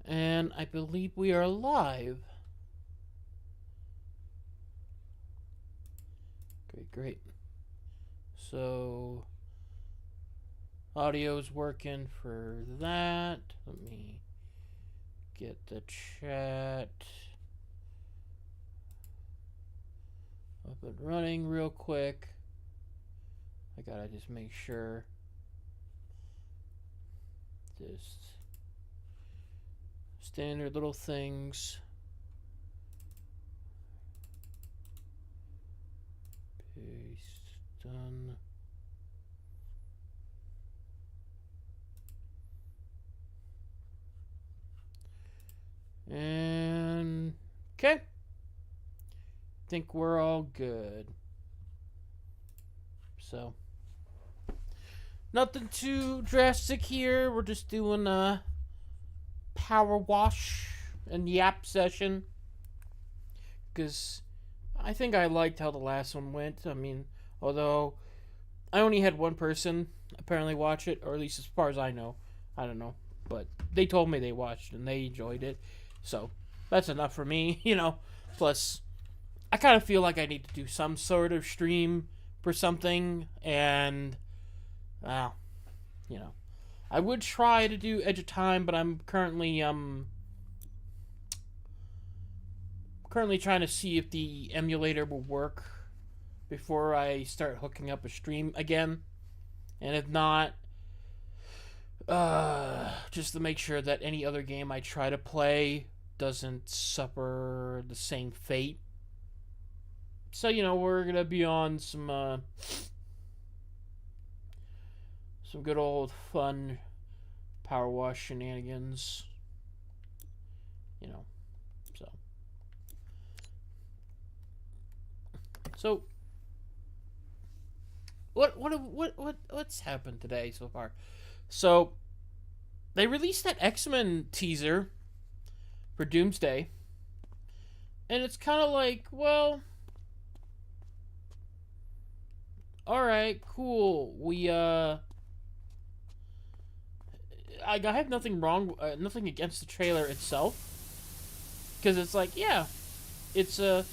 And I believe we are live. Great. So, audio's working for that. Let me get the chat up and running real quick. I gotta just make sure. Just standard little things. Paste, done. And okay. Think we're all good. So nothing too drastic here. We're just doing a power wash and yap session. Because I think I liked how the last one went. I mean, although I only had one person apparently watch it, or at least as far as I know. I don't know. But they told me they watched and they enjoyed it. So that's enough for me, you know. Plus, I kind of feel like I need to do some sort of stream for something. And, well, you know. I would try to do Edge of Time, but I'm currently trying to see if the emulator will work before I start hooking up a stream again. And if not, just to make sure that any other game I try to play doesn't suffer the same fate. So, you know, we're going to be on some good old fun power wash shenanigans. You know, so what's happened today so far? So they released that X-Men teaser for Doomsday, and it's kind of like, well, all right, cool. I have nothing against the trailer itself, because it's like, yeah, it's a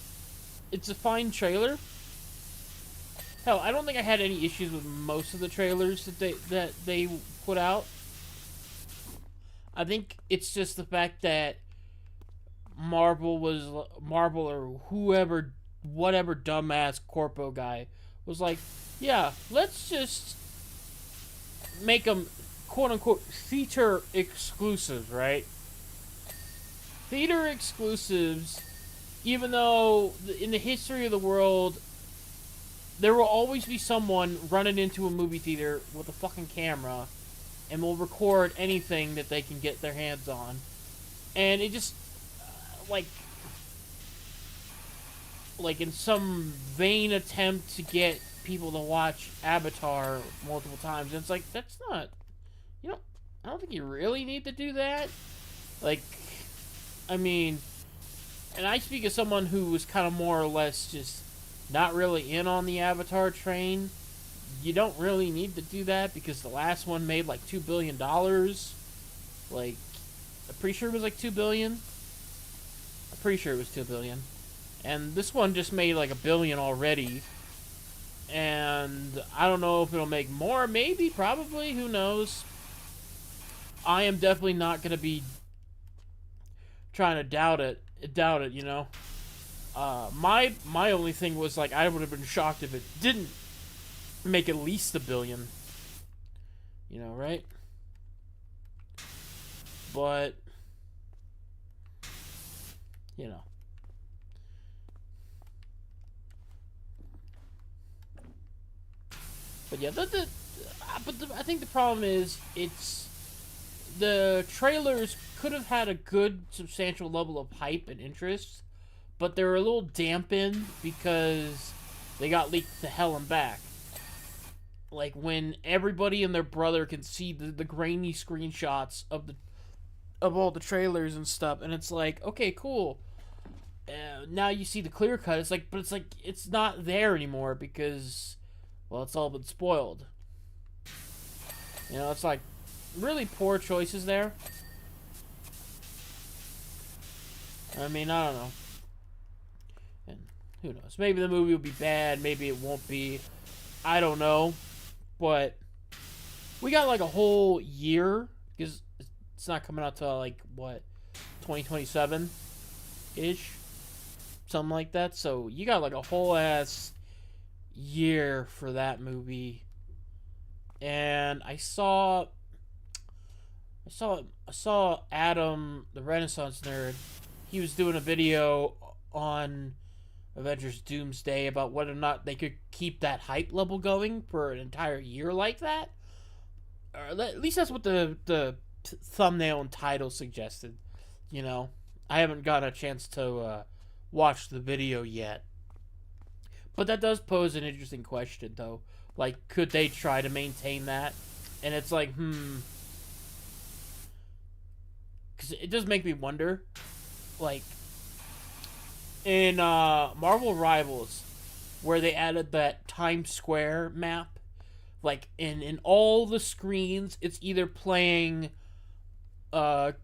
fine trailer. Hell, I don't think I had any issues with most of the trailers that they put out. I think it's just the fact that Marvel or whatever dumbass corpo guy was like, yeah, let's just make them quote unquote theater exclusives, right? Theater exclusives, even though in the history of the world, there will always be someone running into a movie theater with a fucking camera and will record anything that they can get their hands on. And it just, like in some vain attempt to get people to watch Avatar multiple times. And it's like, that's not, you know, I don't think you really need to do that. Like, I mean, and I speak as someone who was kind of more or less just not really in on the Avatar train. You don't really need to do that because the last one made like $2 billion. Like, I'm pretty sure it was like $2 billion. I'm pretty sure it was $2 billion. And this one just made like $1 billion already. And I don't know if it'll make more. Maybe, probably, who knows. I am definitely not going to be trying to doubt it, you know. My only thing was, like, I would have been shocked if it didn't make at least $1 billion. You know, right? But, you know. But yeah, I think the problem is the trailers could have had a good substantial level of hype and interest, but they were a little dampened because they got leaked to hell and back. Like when everybody and their brother can see the grainy screenshots of all the trailers and stuff, and it's like, okay, cool. Now you see the clear cut. It's like, but it's like it's not there anymore because, well, it's all been spoiled. You know, it's like really poor choices there. I mean, I don't know. And who knows? Maybe the movie will be bad. Maybe it won't be. I don't know. But we got like a whole year because it's not coming out till like what 2027 ish, something like that. So you got like a whole ass year for that movie. And I saw Adam, the Renaissance nerd. He was doing a video on Avengers Doomsday about whether or not they could keep that hype level going for an entire year like that. Or at least that's what the thumbnail and title suggested. You know, I haven't got a chance to watch the video yet. But that does pose an interesting question, though. Like, could they try to maintain that? And it's like, because it does make me wonder. Like, in Marvel Rivals, where they added that Times Square map, like, in all the screens, it's either playing Marvel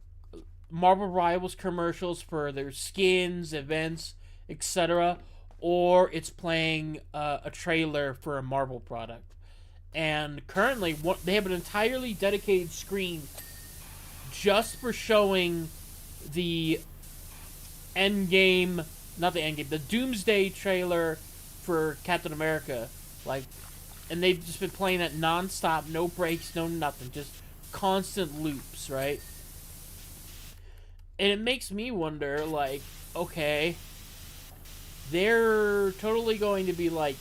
Rivals commercials for their skins, events, etc., or it's playing a trailer for a Marvel product. And currently, they have an entirely dedicated screen just for showing the the Doomsday trailer for Captain America. Like, and they've just been playing that non-stop, no breaks, no nothing, just constant loops, right? And it makes me wonder, like, okay, they're totally going to be, like,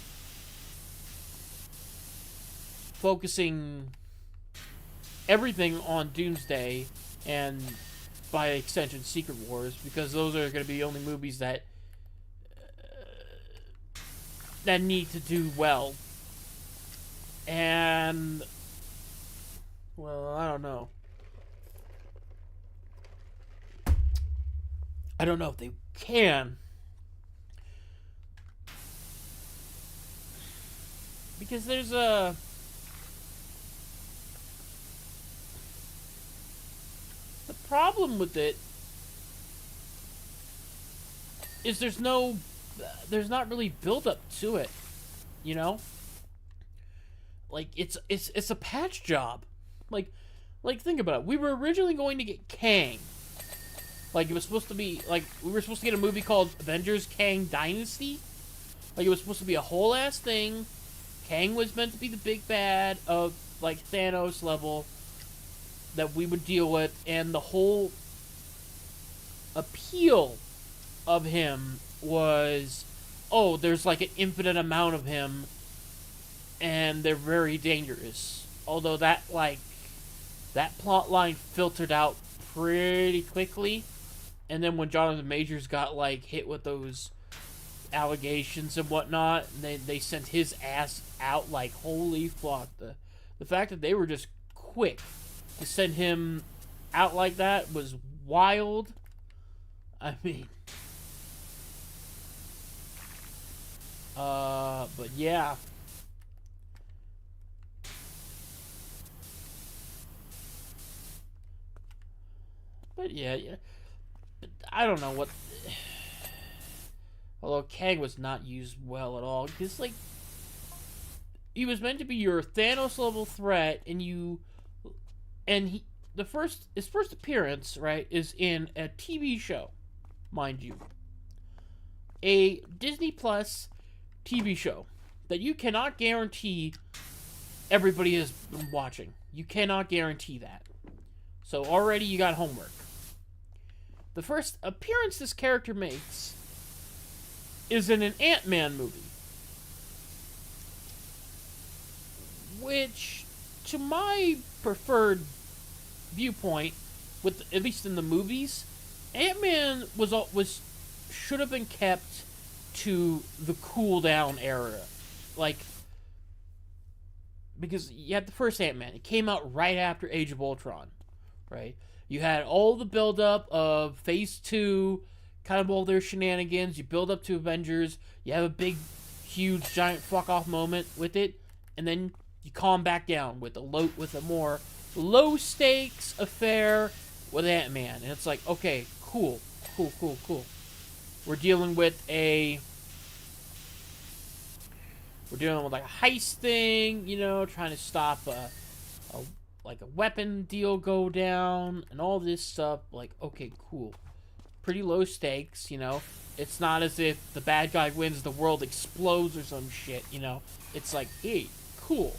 focusing everything on Doomsday and, by extension, Secret Wars, because those are going to be the only movies that need to do well. And, well, I don't know. I don't know if they can. Because there's the problem with it is there's not really build up to it, you know? Like, it's a patch job. Like think about it. We were originally going to get Kang. Like, it was supposed to be, like, we were supposed to get a movie called Avengers Kang Dynasty. Like, it was supposed to be a whole ass thing. Kang was meant to be the big bad of, like, Thanos level that we would deal with, and the whole appeal of him was, oh, there's like an infinite amount of him, and they're very dangerous. Although that plot line filtered out pretty quickly, and then when Jonathan Majors got, like, hit with those allegations and whatnot, and they sent his ass out, like, holy fuck. The fact that they were just quick to send him out like that was wild. I mean, but yeah. But yeah. I don't know what. Although Kang was not used well at all, because, like, he was meant to be your Thanos level threat, and his first appearance, right, is in a TV show, mind you, a Disney Plus TV show that you cannot guarantee everybody has been watching. You cannot guarantee that. So already you got homework. The first appearance this character makes is in an Ant-Man movie, which, to my preferred viewpoint, with at least in the movies, Ant-Man should have been kept to the cool down era, like, because you had the first Ant-Man. It came out right after Age of Ultron, right? You had all the build-up of Phase 2, kind of all their shenanigans. You build up to Avengers. You have a big, huge, giant fuck-off moment with it, and then you calm back down with a more low-stakes affair with Ant-Man. And it's like, okay, cool. Cool, cool, cool. We're dealing with a we're dealing with like a heist thing, you know, trying to stop a like a weapon deal go down and all this stuff. Like, okay, cool. Pretty low stakes, you know. It's not as if the bad guy wins, the world explodes or some shit, you know. It's like, hey, cool.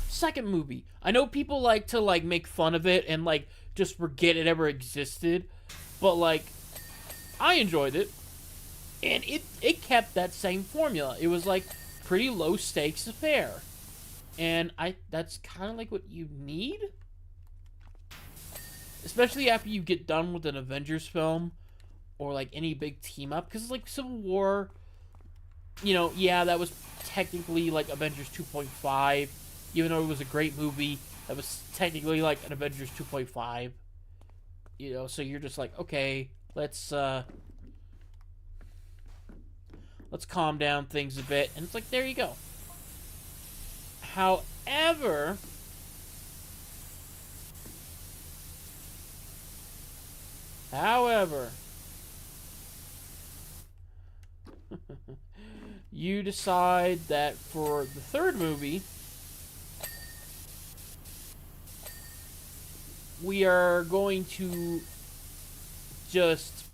Second movie. I know people like to like make fun of it and like just forget it ever existed, but like I enjoyed it, and it kept that same formula. It was like pretty low stakes affair, and I that's kind of like what you need, especially after you get done with an Avengers film or like any big team up, because like Civil War, you know, yeah, that was technically like Avengers 2.5, even though it was a great movie. That was technically like an Avengers 2.5, you know. So you're just like, okay, let's calm down things a bit, and it's like, there you go. However, you decide that for the third movie, we are going to just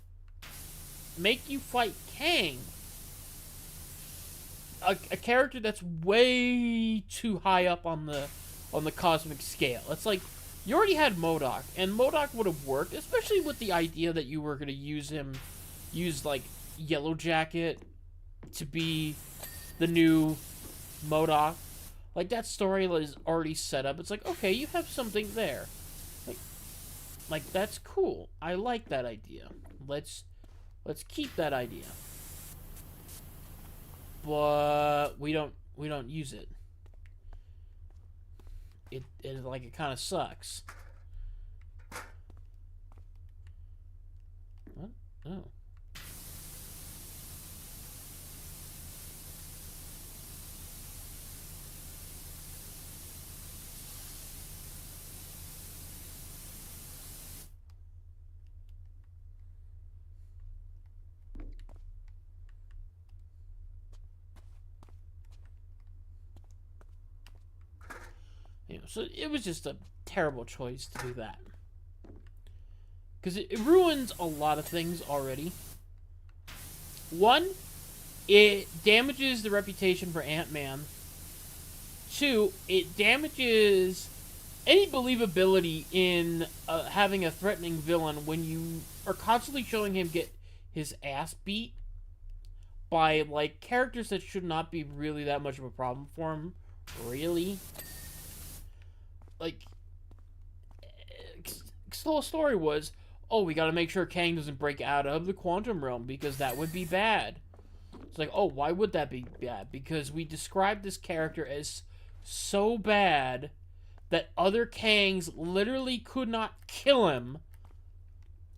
make you fight Kang, a character that's way too high up on the cosmic scale. It's like you already had MODOK, and MODOK would have worked, especially with the idea that you were going to use like Yellow Jacket to be the new MODOK. Like that story is already set up. It's like, okay, you have something there. Like that's cool. I like that idea. Let's keep that idea. But we don't use it. It like it kind of sucks. What? Oh. You know, so it was just a terrible choice to do that. Because it ruins a lot of things already. One, it damages the reputation for Ant-Man. Two, it damages any believability in having a threatening villain when you are constantly showing him get his ass beat by, like, characters that should not be really that much of a problem for him. Really? Like, the whole story was, oh, we gotta make sure Kang doesn't break out of the quantum realm because that would be bad. It's like, oh, why would that be bad? Because we described this character as so bad that other Kangs literally could not kill him,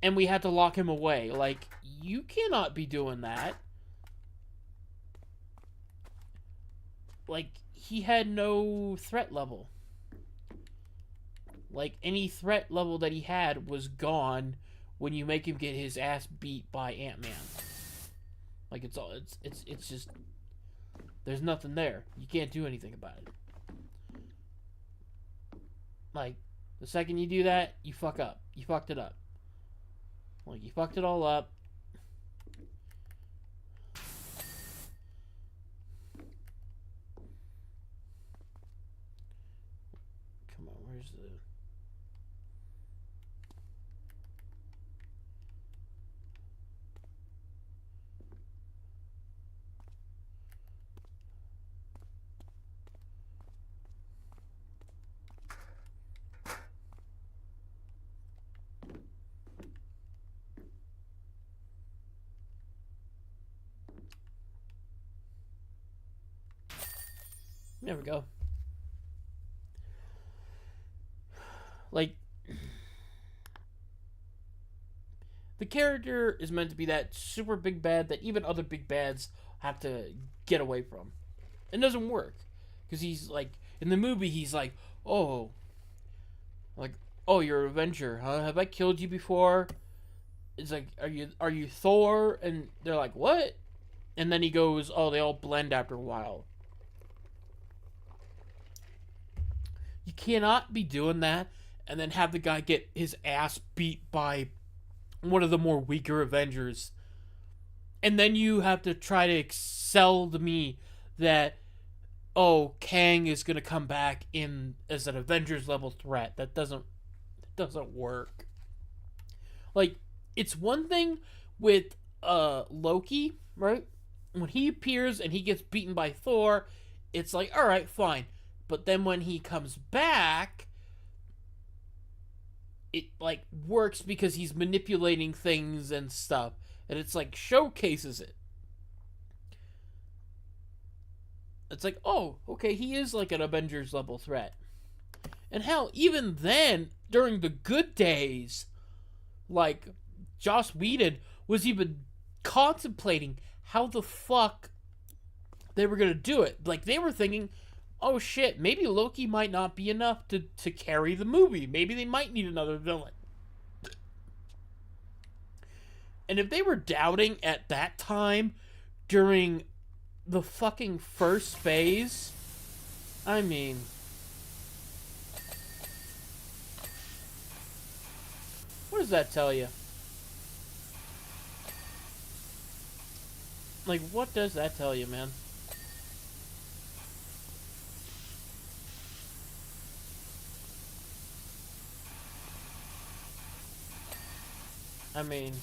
and we had to lock him away. Like, you cannot be doing that. Like, he had no threat level. Like, any threat level that he had was gone when you make him get his ass beat by Ant-Man. Like, it's just, there's nothing there. You can't do anything about it. Like, the second you do that, you fuck up. You fucked it up. Like, you fucked it all up. Come on, where's the... There we go. Like, the character is meant to be that super big bad that even other big bads have to get away from. It doesn't work. Because he's like, in the movie, he's like, oh, you're an Avenger, huh? Have I killed you before? it's like, are you Thor? And they're like, what? And then he goes, oh, they all blend after a while. You cannot be doing that and then have the guy get his ass beat by one of the more weaker Avengers. And then you have to try to sell to me that, oh, Kang is going to come back in as an Avengers level threat. That doesn't work. Like, it's one thing with Loki, right? When he appears and he gets beaten by Thor, it's like, all right, fine. But then when he comes back, it like works because he's manipulating things and stuff, and it's like showcases it. It's like, oh, okay, he is like an Avengers level threat. And hell, even then, during the good days, like Joss Whedon was even contemplating how the fuck they were gonna do it. Like they were thinking, oh shit, maybe Loki might not be enough to carry the movie. Maybe they might need another villain. And if they were doubting at that time during the fucking first phase, I mean, what does that tell you? Like, what does that tell you, man? I mean,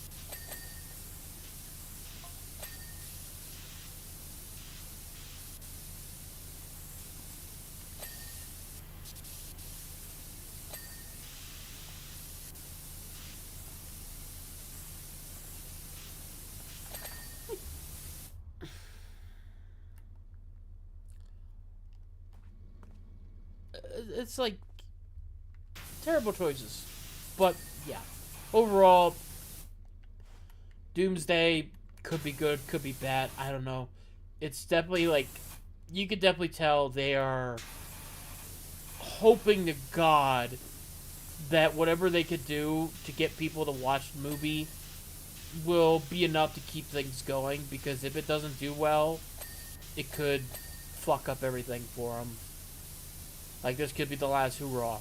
it's like terrible choices. But yeah, overall, Doomsday could be good, could be bad. I don't know. It's definitely like you could definitely tell they are hoping to God that whatever they could do to get people to watch the movie will be enough to keep things going. Because if it doesn't do well, it could fuck up everything for them. Like this could be the last hurrah.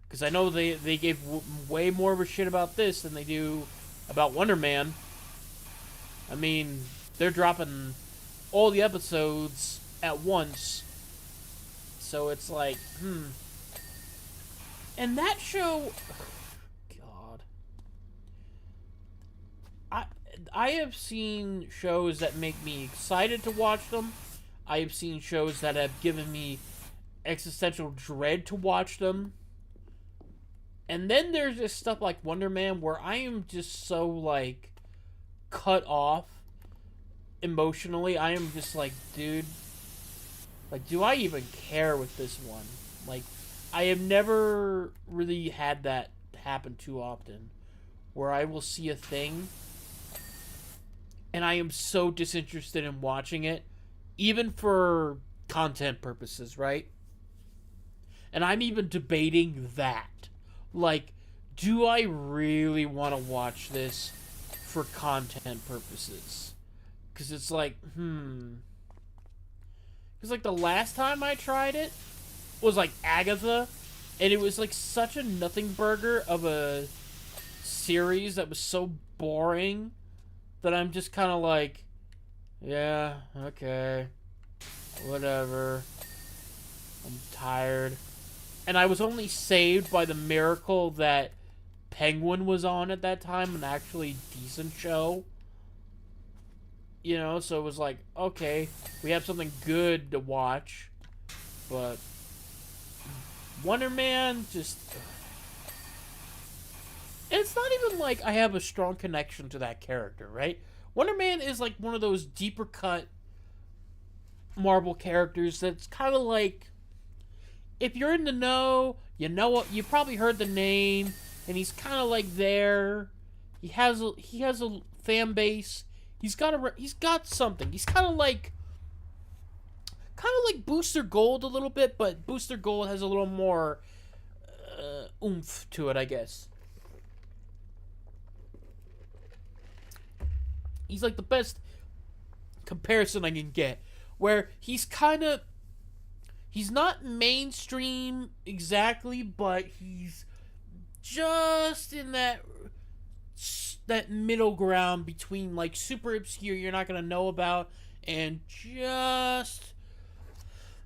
Because I know they gave way more of a shit about this than they do about Wonder Man. I mean, they're dropping all the episodes at once. So it's like, And that show... God. I have seen shows that make me excited to watch them. I have seen shows that have given me existential dread to watch them. And then there's this stuff like Wonder Man where I am just so, like, cut off emotionally. I am just like, dude, like, do I even care with this one? Like, I have never really had that happen too often where I will see a thing and I am so disinterested in watching it, even for content purposes, right? And I'm even debating that. Like, do I really want to watch this for content purposes? Because it's like, Because, like, the last time I tried it was, like, Agatha. And it was, like, such a nothing burger of a series that was so boring that I'm just kind of like, yeah, okay, whatever. I'm tired. And I was only saved by the miracle that Penguin was on at that time, an actually decent show. You know, so it was like, okay, we have something good to watch. But Wonder Man, just... And it's not even like I have a strong connection to that character, right? Wonder Man is like one of those deeper cut Marvel characters that's kind of like... If you're in the know, you know what, you probably heard the name, and he's kind of like there. He has a fan base. He's got something. He's kind of like Booster Gold a little bit, but Booster Gold has a little more oomph to it, I guess. He's like the best comparison I can get, where he's kind of, he's not mainstream exactly, but he's just in that middle ground between like super obscure you're not gonna know about and just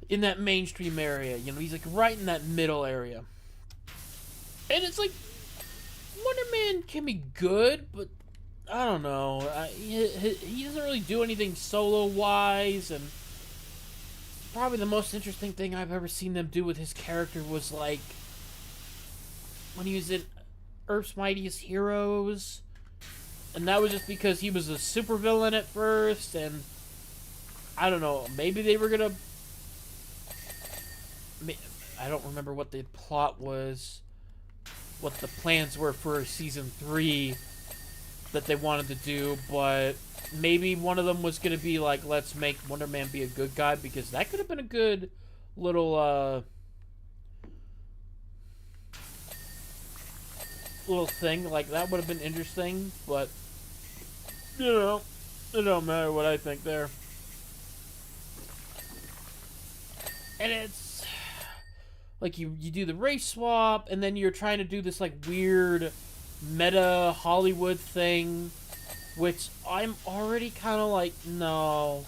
in that mainstream area. You know, he's like right in that middle area. And it's like Wonder Man can be good, but I don't know. He doesn't really do anything solo wise, and probably the most interesting thing I've ever seen them do with his character was like when he was in Earth's Mightiest Heroes, and that was just because he was a supervillain at first, and I don't know, maybe they were gonna. I don't remember what the plot was, what the plans were for season 3 that they wanted to do, but maybe one of them was going to be like, let's make Wonder Man be a good guy, because that could have been a good little little thing. Like, that would have been interesting, but you know, it don't matter what I think there. And it's like you do the race swap, and then you're trying to do this like weird meta Hollywood thing, which I'm already kind of like, no.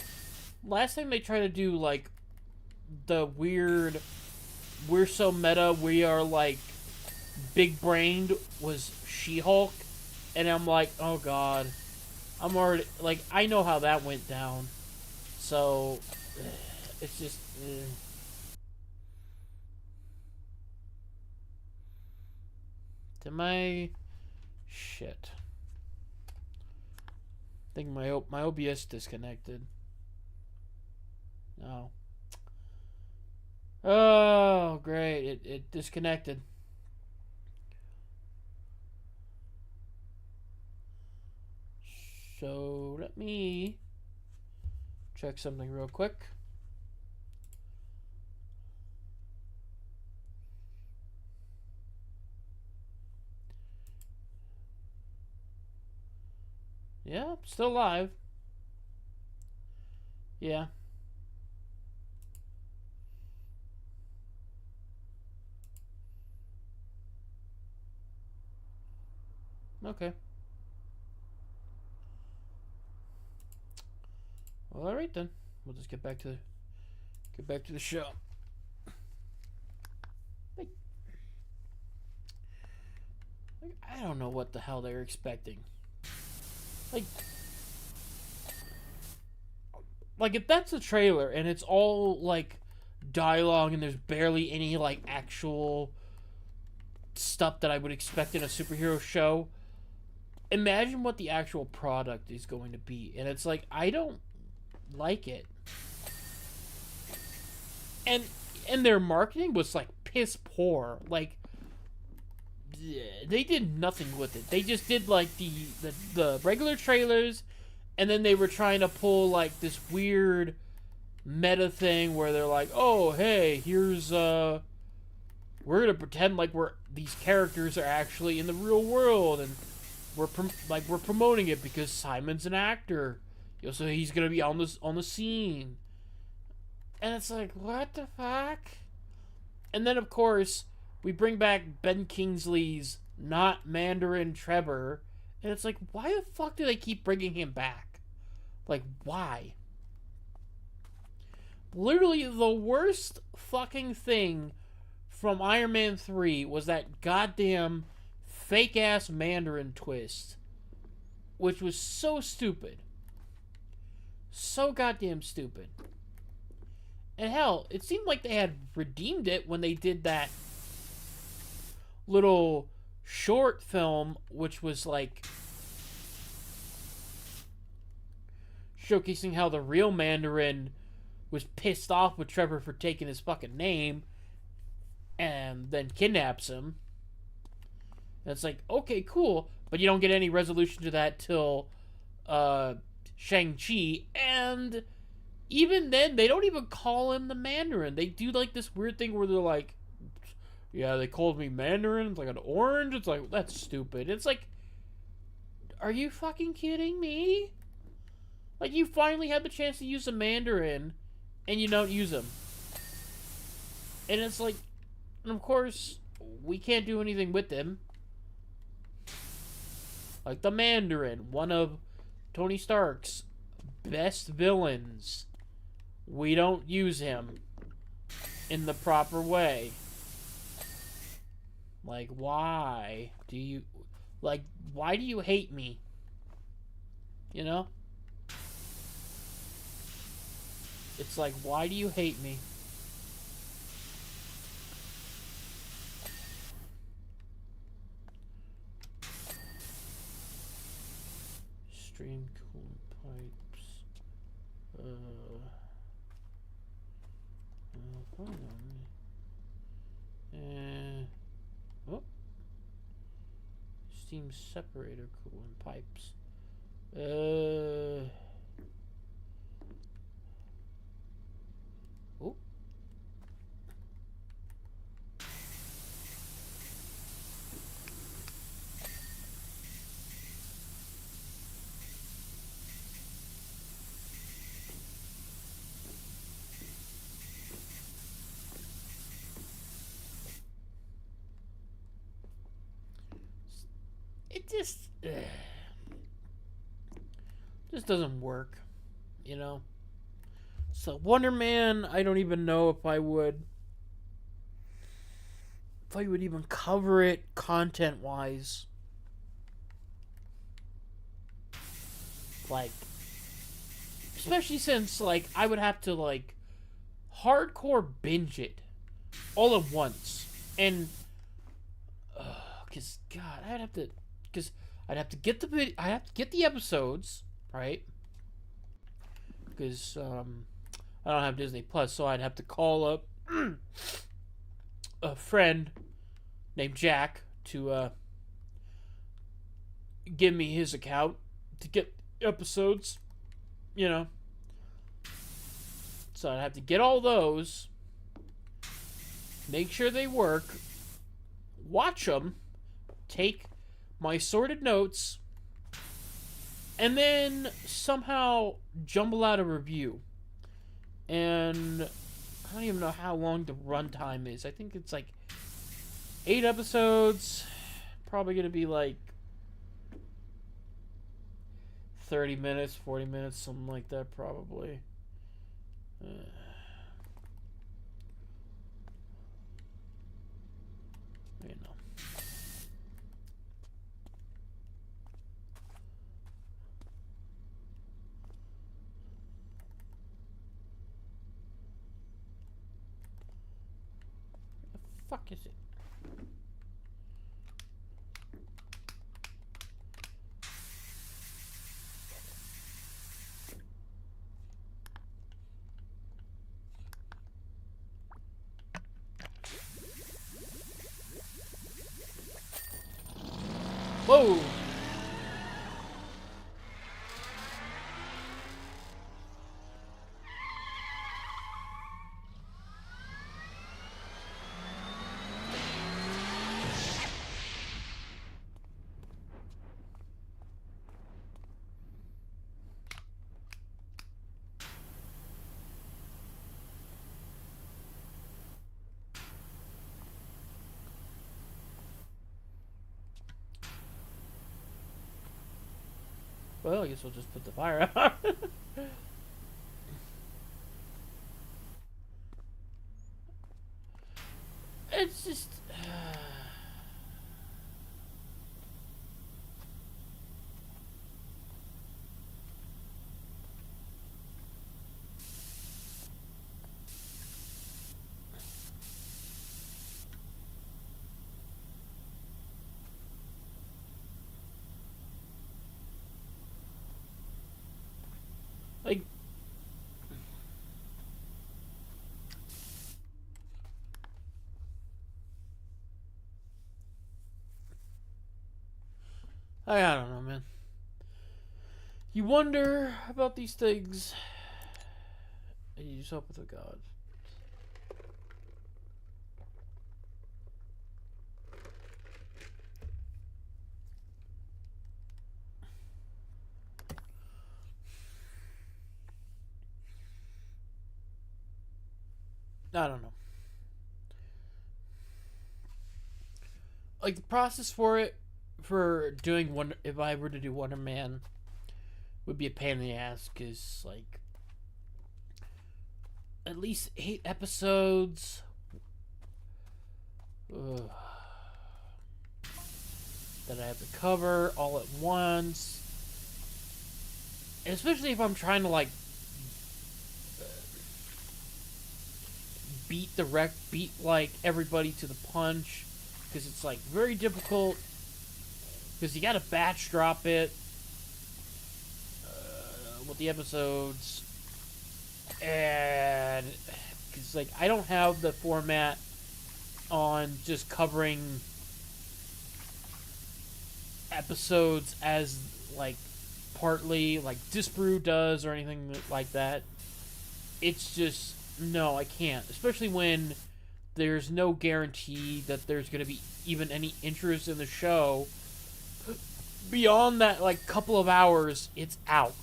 Last time they tried to do like the weird, we're so meta, we are like big brained, was She-Hulk, and I'm like, oh god, I'm already like, I know how that went down, so it's just. Did my shit? I think my OBS disconnected. No. Oh, great! It disconnected. So let me check something real quick. Yeah, still live. Yeah. Okay. Well, all right then. We'll just get back to the show. I don't know what the hell they're expecting. Like if that's a trailer and it's all like dialogue and there's barely any like actual stuff that I would expect in a superhero show, imagine what the actual product is going to be. And it's like, I don't like it. And their marketing was like piss poor. Like, they did nothing with it. They just did like the regular trailers, and then they were trying to pull like this weird meta thing where they're like, oh hey, here's we're gonna pretend like these characters are actually in the real world, and we're promoting it because Simon's an actor, so he's gonna be on the scene. And it's like, what the fuck? And then of course we bring back Ben Kingsley's not Mandarin Trevor, and it's like, why the fuck do they keep bringing him back? Like, why? Literally, the worst fucking thing from Iron Man 3 was that goddamn fake-ass Mandarin twist, which was so stupid. So goddamn stupid. And hell, it seemed like they had redeemed it when they did that little short film, which was like showcasing how the real Mandarin was pissed off with Trevor for taking his fucking name and then kidnaps him. And it's like, okay, cool, but you don't get any resolution to that till Shang-Chi, and even then, they don't even call him the Mandarin. They do like this weird thing where they're like, yeah, they called me Mandarin. It's like an orange. It's like, that's stupid. It's like, are you fucking kidding me? Like, you finally had the chance to use the Mandarin, and you don't use him. And it's like, and of course, we can't do anything with him. Like the Mandarin, one of Tony Stark's best villains. We don't use him in the proper way. Like, why do you... Like, why do you hate me? You know? It's like, why do you hate me? Stream coolant pipes. Oh. Steam separator coolant pipes. Oh. It just doesn't work, you know? So Wonder Man, I don't even know if I would even cover it content-wise. Like, especially since, like, I would have to, like, hardcore binge it all at once. And, because, God, I'd have to get the episodes, right? Because, I don't have Disney Plus, so I'd have to call up a friend named Jack to give me his account to get episodes, you know. So I'd have to get all those, make sure they work, watch them, take my sorted notes, and then somehow jumble out a review. And I don't even know how long the runtime is. I think it's like 8 episodes. Probably going to be like 30 minutes, 40 minutes, something like that, probably. You know. The fuck is it? Whoa! Well, I guess we'll just put the fire out. It's just... like... I don't know, man. You wonder about these things, and you just hope with the gods. I don't know. Like the process for it, for doing one, if I were to do Wonder Man, would be a pain in the ass because like at least 8 episodes. Ugh, that I have to cover all at once, and especially if I'm trying to like beat like everybody to the punch, because it's like very difficult because you got to batch drop it with the episodes, and because like I don't have the format on just covering episodes as like partly like Disbrew does or anything like that. It's just no, I can't, especially when there's no guarantee that there's going to be even any interest in the show beyond that like couple of hours it's out.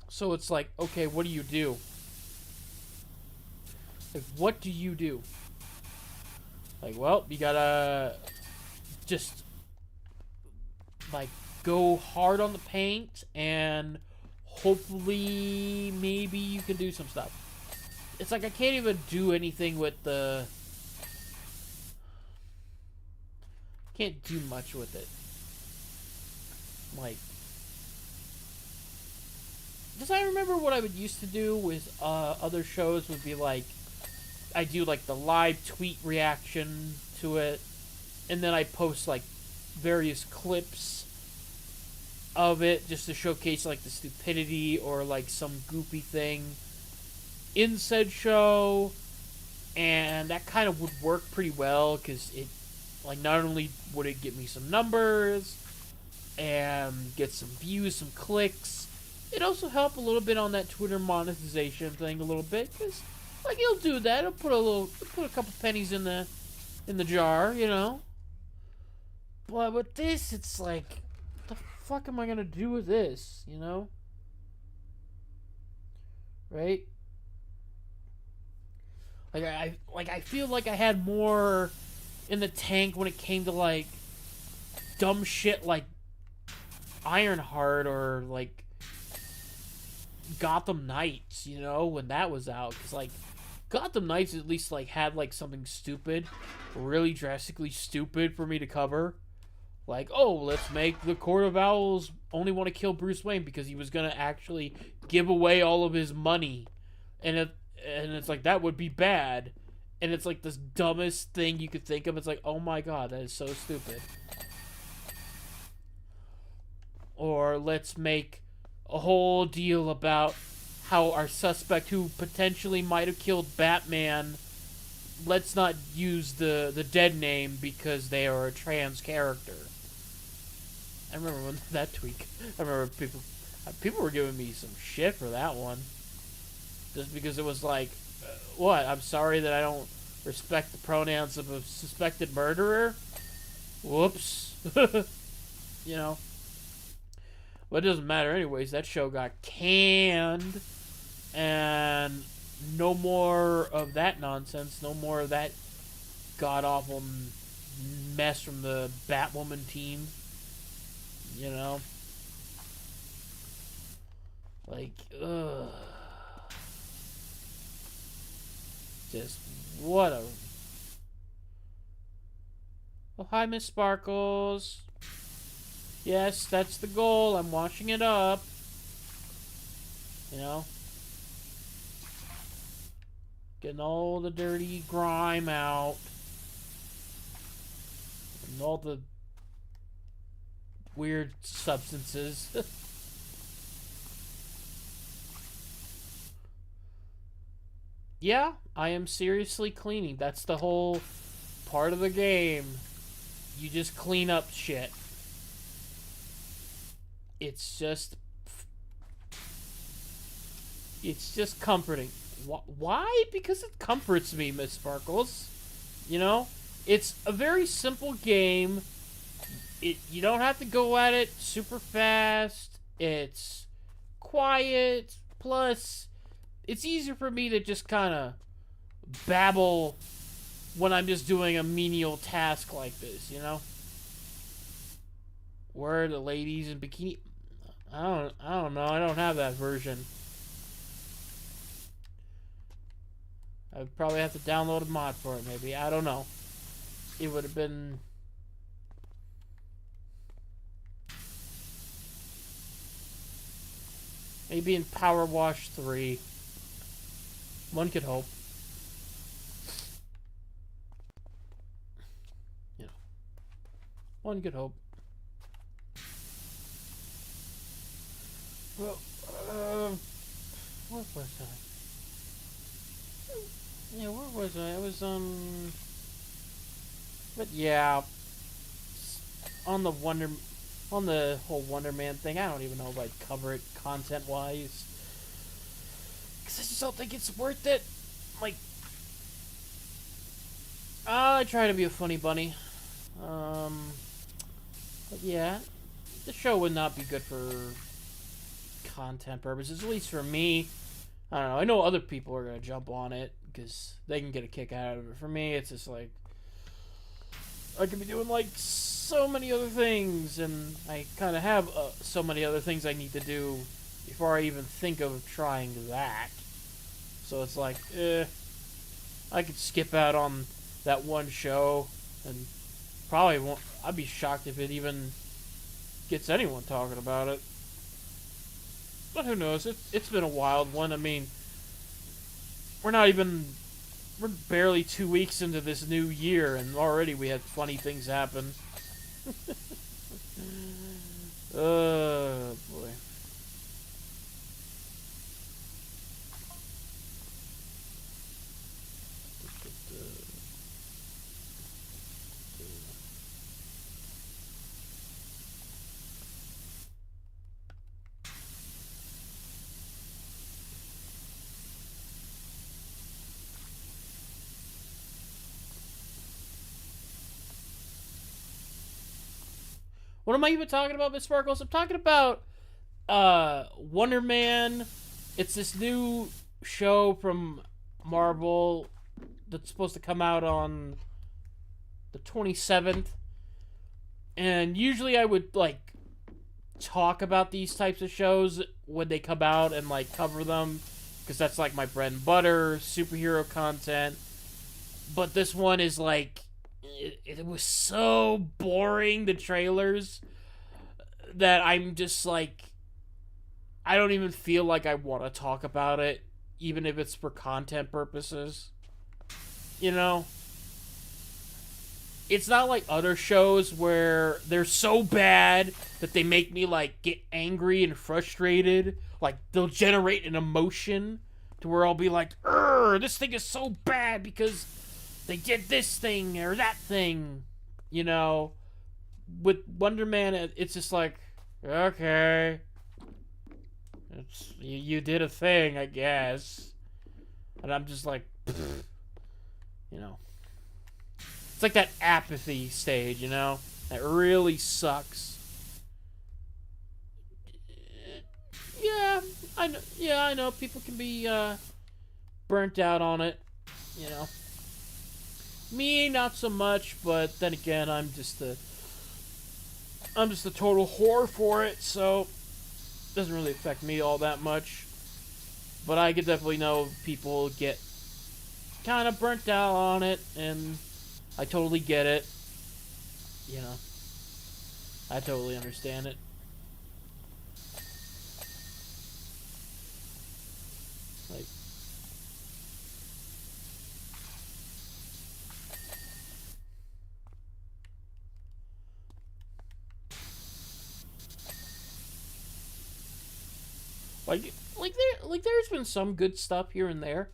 So it's like, okay, what do you do? Like, what do you do? Like, well, you gotta just like go hard on the paint and hopefully maybe you can do some stuff. It's like I can't even do anything with the... Can't do much with it. Like... Because I remember what I would used to do with other shows would be like... I do like the live tweet reaction to it. And then I post like various clips of it just to showcase like the stupidity or like some goofy thing in said show, and that kind of would work pretty well because it like not only would it get me some numbers and get some views, some clicks, it also helped a little bit on that Twitter monetization thing a little bit because like it'll do that, it'll put a couple pennies in the jar, you know. But with this, it's like, what the fuck am I gonna do with this, you know? Right? I feel like I had more in the tank when it came to like dumb shit like Ironheart or like Gotham Knights, you know, when that was out. Because like Gotham Knights at least like had like something stupid, really drastically stupid for me to cover. Like, oh, let's make the Court of Owls only want to kill Bruce Wayne because he was gonna actually give away all of his money, and it's like that would be bad, and it's like this dumbest thing you could think of. It's like, oh my god, that is so stupid. Or let's make a whole deal about how our suspect who potentially might have killed Batman, let's not use the dead name because they are a trans character. I remember when that tweak. I remember people were giving me some shit for that one. Just because it was like, what? I'm sorry that I don't respect the pronouns of a suspected murderer? Whoops. You know? But it doesn't matter anyways. That show got canned. And no more of that nonsense. No more of that god-awful mess from the Batwoman team. You know? Like, ugh. Just, what a... Oh, hi, Miss Sparkles. Yes, that's the goal. I'm washing it up. You know? Getting all the dirty grime out. And all the weird substances. Yeah, I am seriously cleaning. That's the whole part of the game. You just clean up shit. It's just comforting. Why? Because it comforts me, Miss Sparkles. You know? It's a very simple game. You don't have to go at it super fast. It's quiet. Plus, it's easier for me to just kind of babble when I'm just doing a menial task like this, you know? Where are the ladies in bikini? I don't know. I don't have that version. I would probably have to download a mod for it, maybe. I don't know. It would have been... maybe in Power Wash 3. One could hope. You know. One could hope. Well, what was I? Yeah, where was I? I was but yeah, on the whole Wonder Man thing. I don't even know if I'd cover it content wise, because I just don't think it's worth it. Like, I try to be a funny bunny. But yeah, the show would not be good for content purposes, at least for me. I don't know. I know other people are gonna jump on it because they can get a kick out of it. For me, it's just like I could be doing like so many other things, and I kind of have so many other things I need to do before I even think of trying that. So it's like, I could skip out on that one show, and probably won't. I'd be shocked if it even gets anyone talking about it. But who knows? It's been a wild one. I mean, we're barely 2 weeks into this new year, and already we had funny things happen. Oh, boy. What am I even talking about, Miss Sparkles? I'm talking about Wonder Man. It's this new show from Marvel that's supposed to come out on the 27th. And usually I would like talk about these types of shows when they come out and like cover them, because that's like my bread and butter, superhero content. But this one is like, it was so boring, the trailers, that I'm just like, I don't even feel like I want to talk about it, even if it's for content purposes. You know? It's not like other shows where they're so bad that they make me like get angry and frustrated. Like, they'll generate an emotion to where I'll be like, this thing is so bad because they did this thing or that thing, you know. With Wonder Man, it's just like, okay, it's you did a thing, I guess, and I'm just like, you know, it's like that apathy stage, you know, that really sucks. Yeah, I know. Yeah, I know. People can be burnt out on it, you know. Me, not so much, but then again, I'm just a total whore for it, so it doesn't really affect me all that much. But I could definitely know people get kind of burnt out on it, and I totally get it. You know, I totally understand it. Like, there's been some good stuff here and there,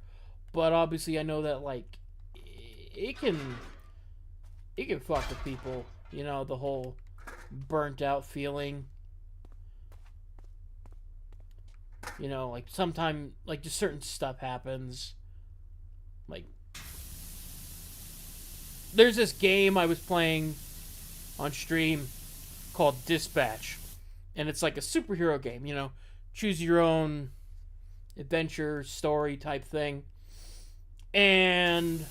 but obviously I know that like it can fuck with people, you know, the whole burnt out feeling. You know, like sometime like just certain stuff happens. Like, there's this game I was playing on stream called Dispatch, and it's like a superhero game, you know, choose your own adventure story type thing. And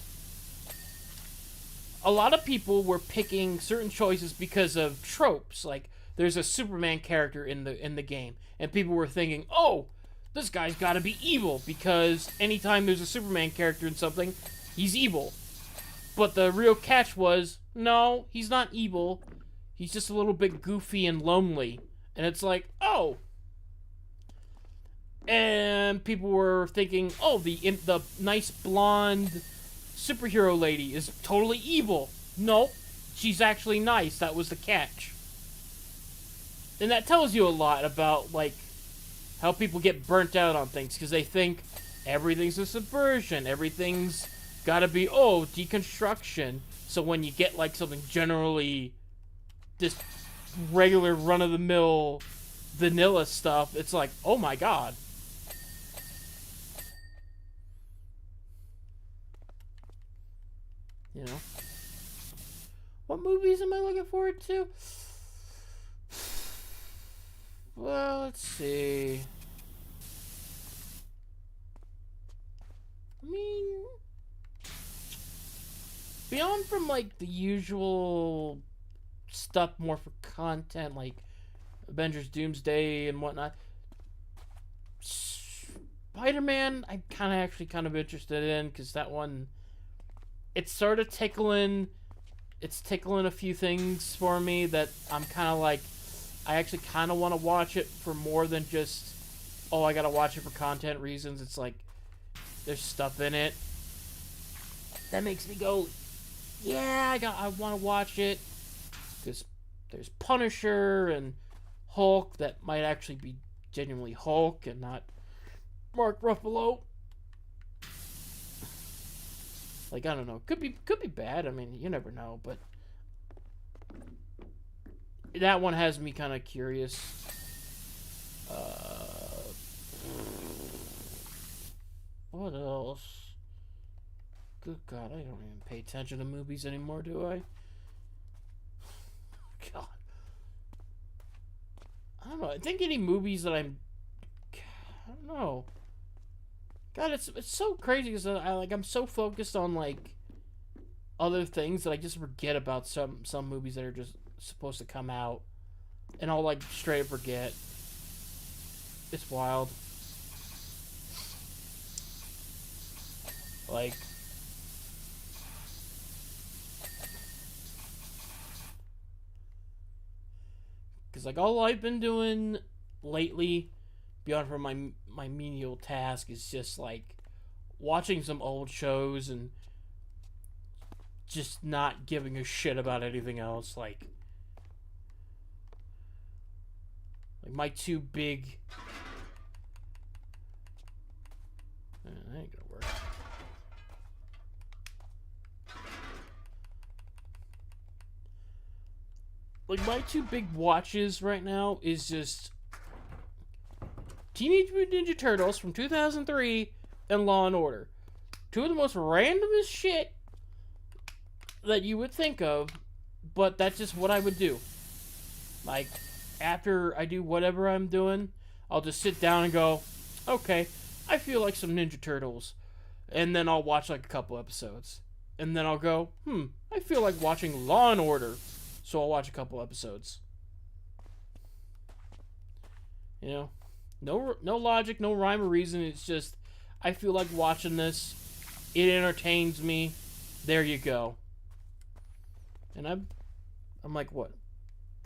a lot of people were picking certain choices because of tropes. Like there's a Superman character in the game, and people were thinking, "Oh, this guy's got to be evil because anytime there's a Superman character in something, he's evil." But the real catch was, no, he's not evil. He's just a little bit goofy and lonely. And it's like, oh. And people were thinking, oh, the nice blonde superhero lady is totally evil. Nope, she's actually nice. That was the catch. And that tells you a lot about, like, how people get burnt out on things. Because they think everything's a subversion. Everything's gotta be, oh, deconstruction. So when you get, like, something generally just regular run-of-the-mill vanilla stuff, it's like, oh my god. You know? What movies am I looking forward to? Well, let's see. I mean, beyond from, like, the usual stuff more for content, like Avengers Doomsday and whatnot, Spider-Man, I'm kind of interested in, because that one, it's sort of tickling a few things for me that I'm kind of like, I actually kind of want to watch it for more than just, oh, I gotta watch it for content reasons. It's like, there's stuff in it that makes me go, yeah, I want to watch it. Because there's Punisher and Hulk that might actually be genuinely Hulk and not Mark Ruffalo. Like, I don't know. Could be bad. I mean, you never know. But that one has me kind of curious. What else? Good God, I don't even pay attention to movies anymore, do I? God. I don't know. I think any movies that I don't know. God, it's so crazy because I'm so focused on, like, other things that I just forget about some movies that are just supposed to come out, and I'll, like, straight up forget. It's wild. Like, because, like, all I've been doing lately, beyond from my menial task, is just, like, watching some old shows and just not giving a shit about anything else. Like my two big... that ain't gonna work. Like, my two big watches right now is just Teenage Mutant Ninja Turtles from 2003 and Law and Order. Two of the most randomest shit that you would think of, but that's just what I would do. Like, after I do whatever I'm doing, I'll just sit down and go, okay, I feel like some Ninja Turtles. And then I'll watch, like, a couple episodes. And then I'll go, I feel like watching Law and Order. So I'll watch a couple episodes. You know? No logic, no rhyme or reason. It's just, I feel like watching this. It entertains me. There you go. And I'm like, what?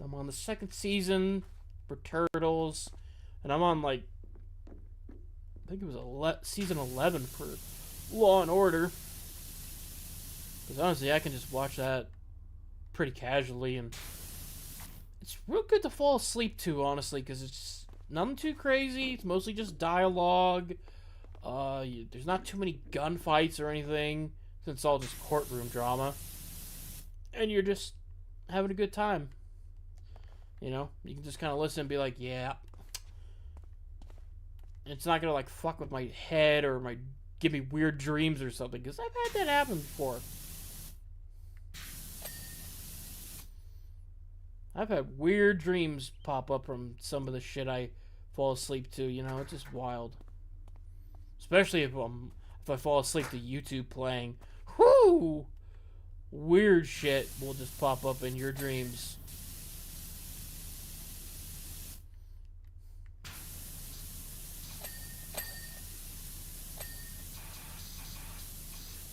I'm on the second season for Turtles. And I'm on, like, I think it was season 11 for Law and Order. Because honestly, I can just watch that pretty casually, and it's real good to fall asleep to, honestly, because it's nothing too crazy. It's mostly just dialogue. There's not too many gunfights or anything, since it's all just courtroom drama. And you're just having a good time. You know? You can just kind of listen and be like, yeah. It's not going to, like, fuck with my head or give me weird dreams or something, because I've had that happen before. I've had weird dreams pop up from some of the shit I fall asleep to, you know? It's just wild. especially if I fall asleep to YouTube playing. Whoo! Weird shit will just pop up in your dreams.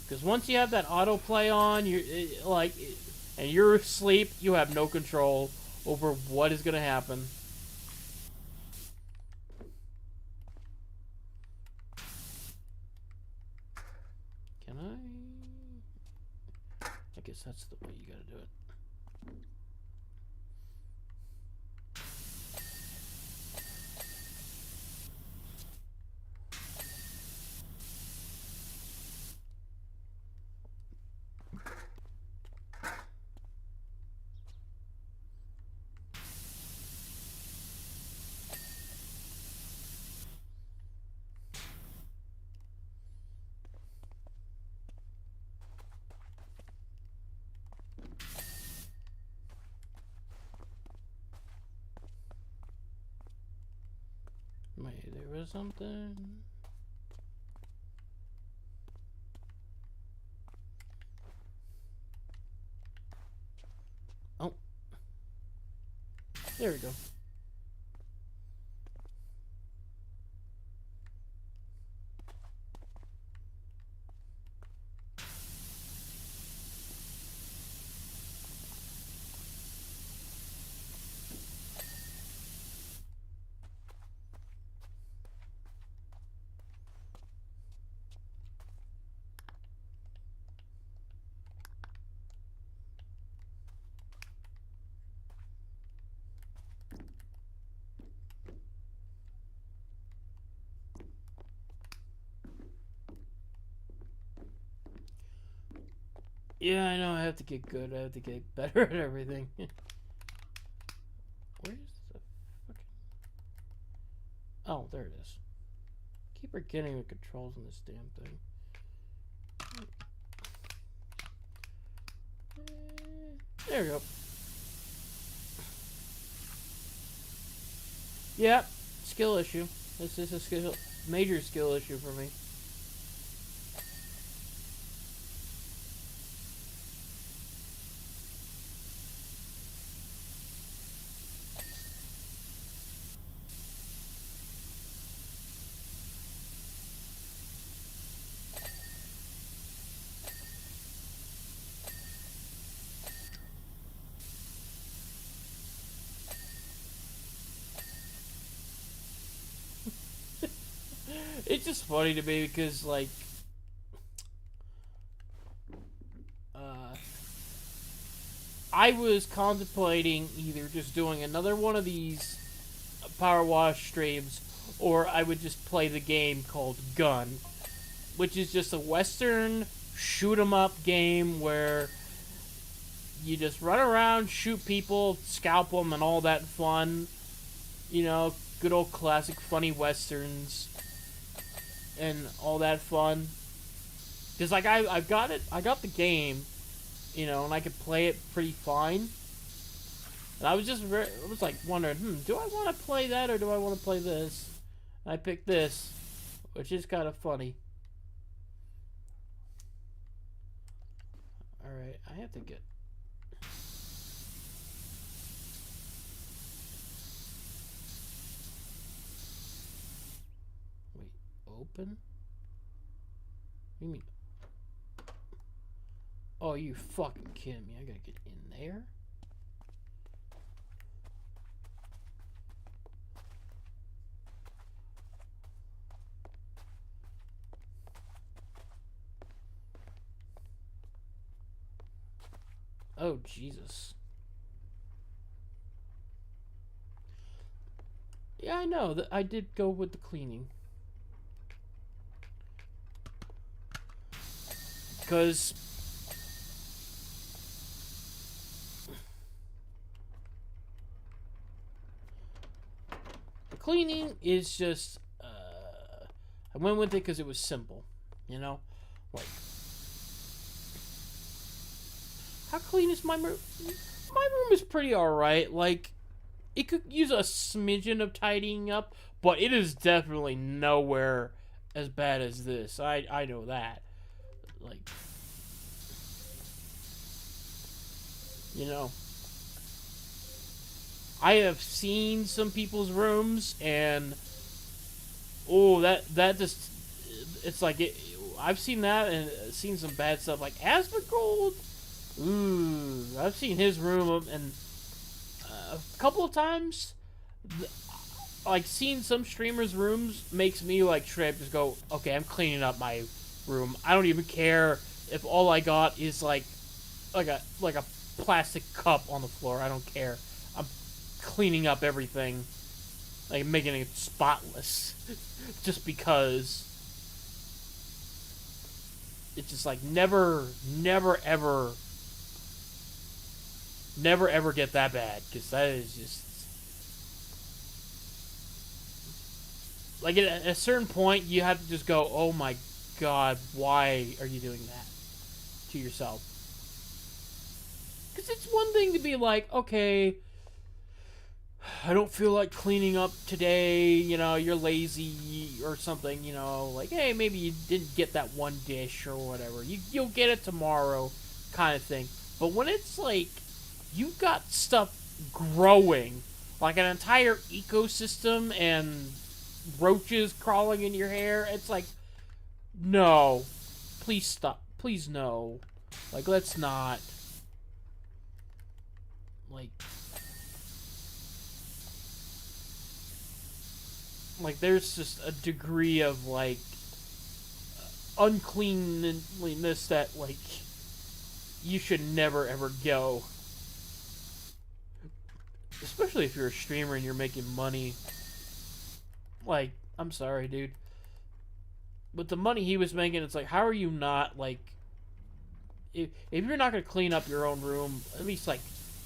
Because once you have that autoplay on, and you're asleep, you have no control over what is going to happen. Can I guess that's the way you got to do it. Wait, there was something. Oh. There we go. Yeah, I know. I have to get good. I have to get better at everything. Where's the fucking... Oh, there it is. Keep forgetting the controls on this damn thing. There we go. Yep, skill issue. This is a major skill issue for me. It's just funny to me because, like, I was contemplating either just doing another one of these Power Wash streams, or I would just play the game called Gun, which is just a Western shoot 'em up game where you just run around, shoot people, scalp them, and all that fun. You know, good old classic funny Westerns. And all that fun. Because, like, I got the game, you know, and I could play it pretty fine. And I was just, I was like wondering, do I want to play that or do I want to play this? And I picked this, which is kind of funny. Alright, I have to get... Open? What do you mean? Oh, you fucking kidding me. I gotta get in there? Oh, Jesus. Yeah, I know. That I did go with the cleaning. Because the cleaning is just I went with it because it was simple, you know, like, how clean is my room? My room is pretty alright. Like, it could use a smidgen of tidying up, but it is definitely nowhere as bad as this. I know that. Like, you know, I have seen some people's rooms, and oh, that just, it's like I've seen that and seen some bad stuff like Asmongold. Ooh, I've seen his room, and a couple of times, like seeing some streamers' rooms makes me like straight up just go, okay, I'm cleaning up my room. I don't even care if all I got is like a plastic cup on the floor. I don't care. I'm cleaning up everything, like making it spotless, just because it's just like never ever get that bad, because that is just like at a certain point you have to just go, oh my god, why are you doing that to yourself? Because it's one thing to be like, okay, I don't feel like cleaning up today, you know, you're lazy or something, you know, like, hey, maybe you didn't get that one dish or whatever, you'll get it tomorrow, kind of thing. But when it's like you've got stuff growing, like an entire ecosystem and roaches crawling in your hair, it's like, no, please stop, please no, like, let's not, like there's just a degree of like uncleanliness that like you should never ever go, especially if you're a streamer and you're making money. Like, I'm sorry, dude, but the money he was making, it's like, how are you not like, if you're not gonna clean up your own room, at least like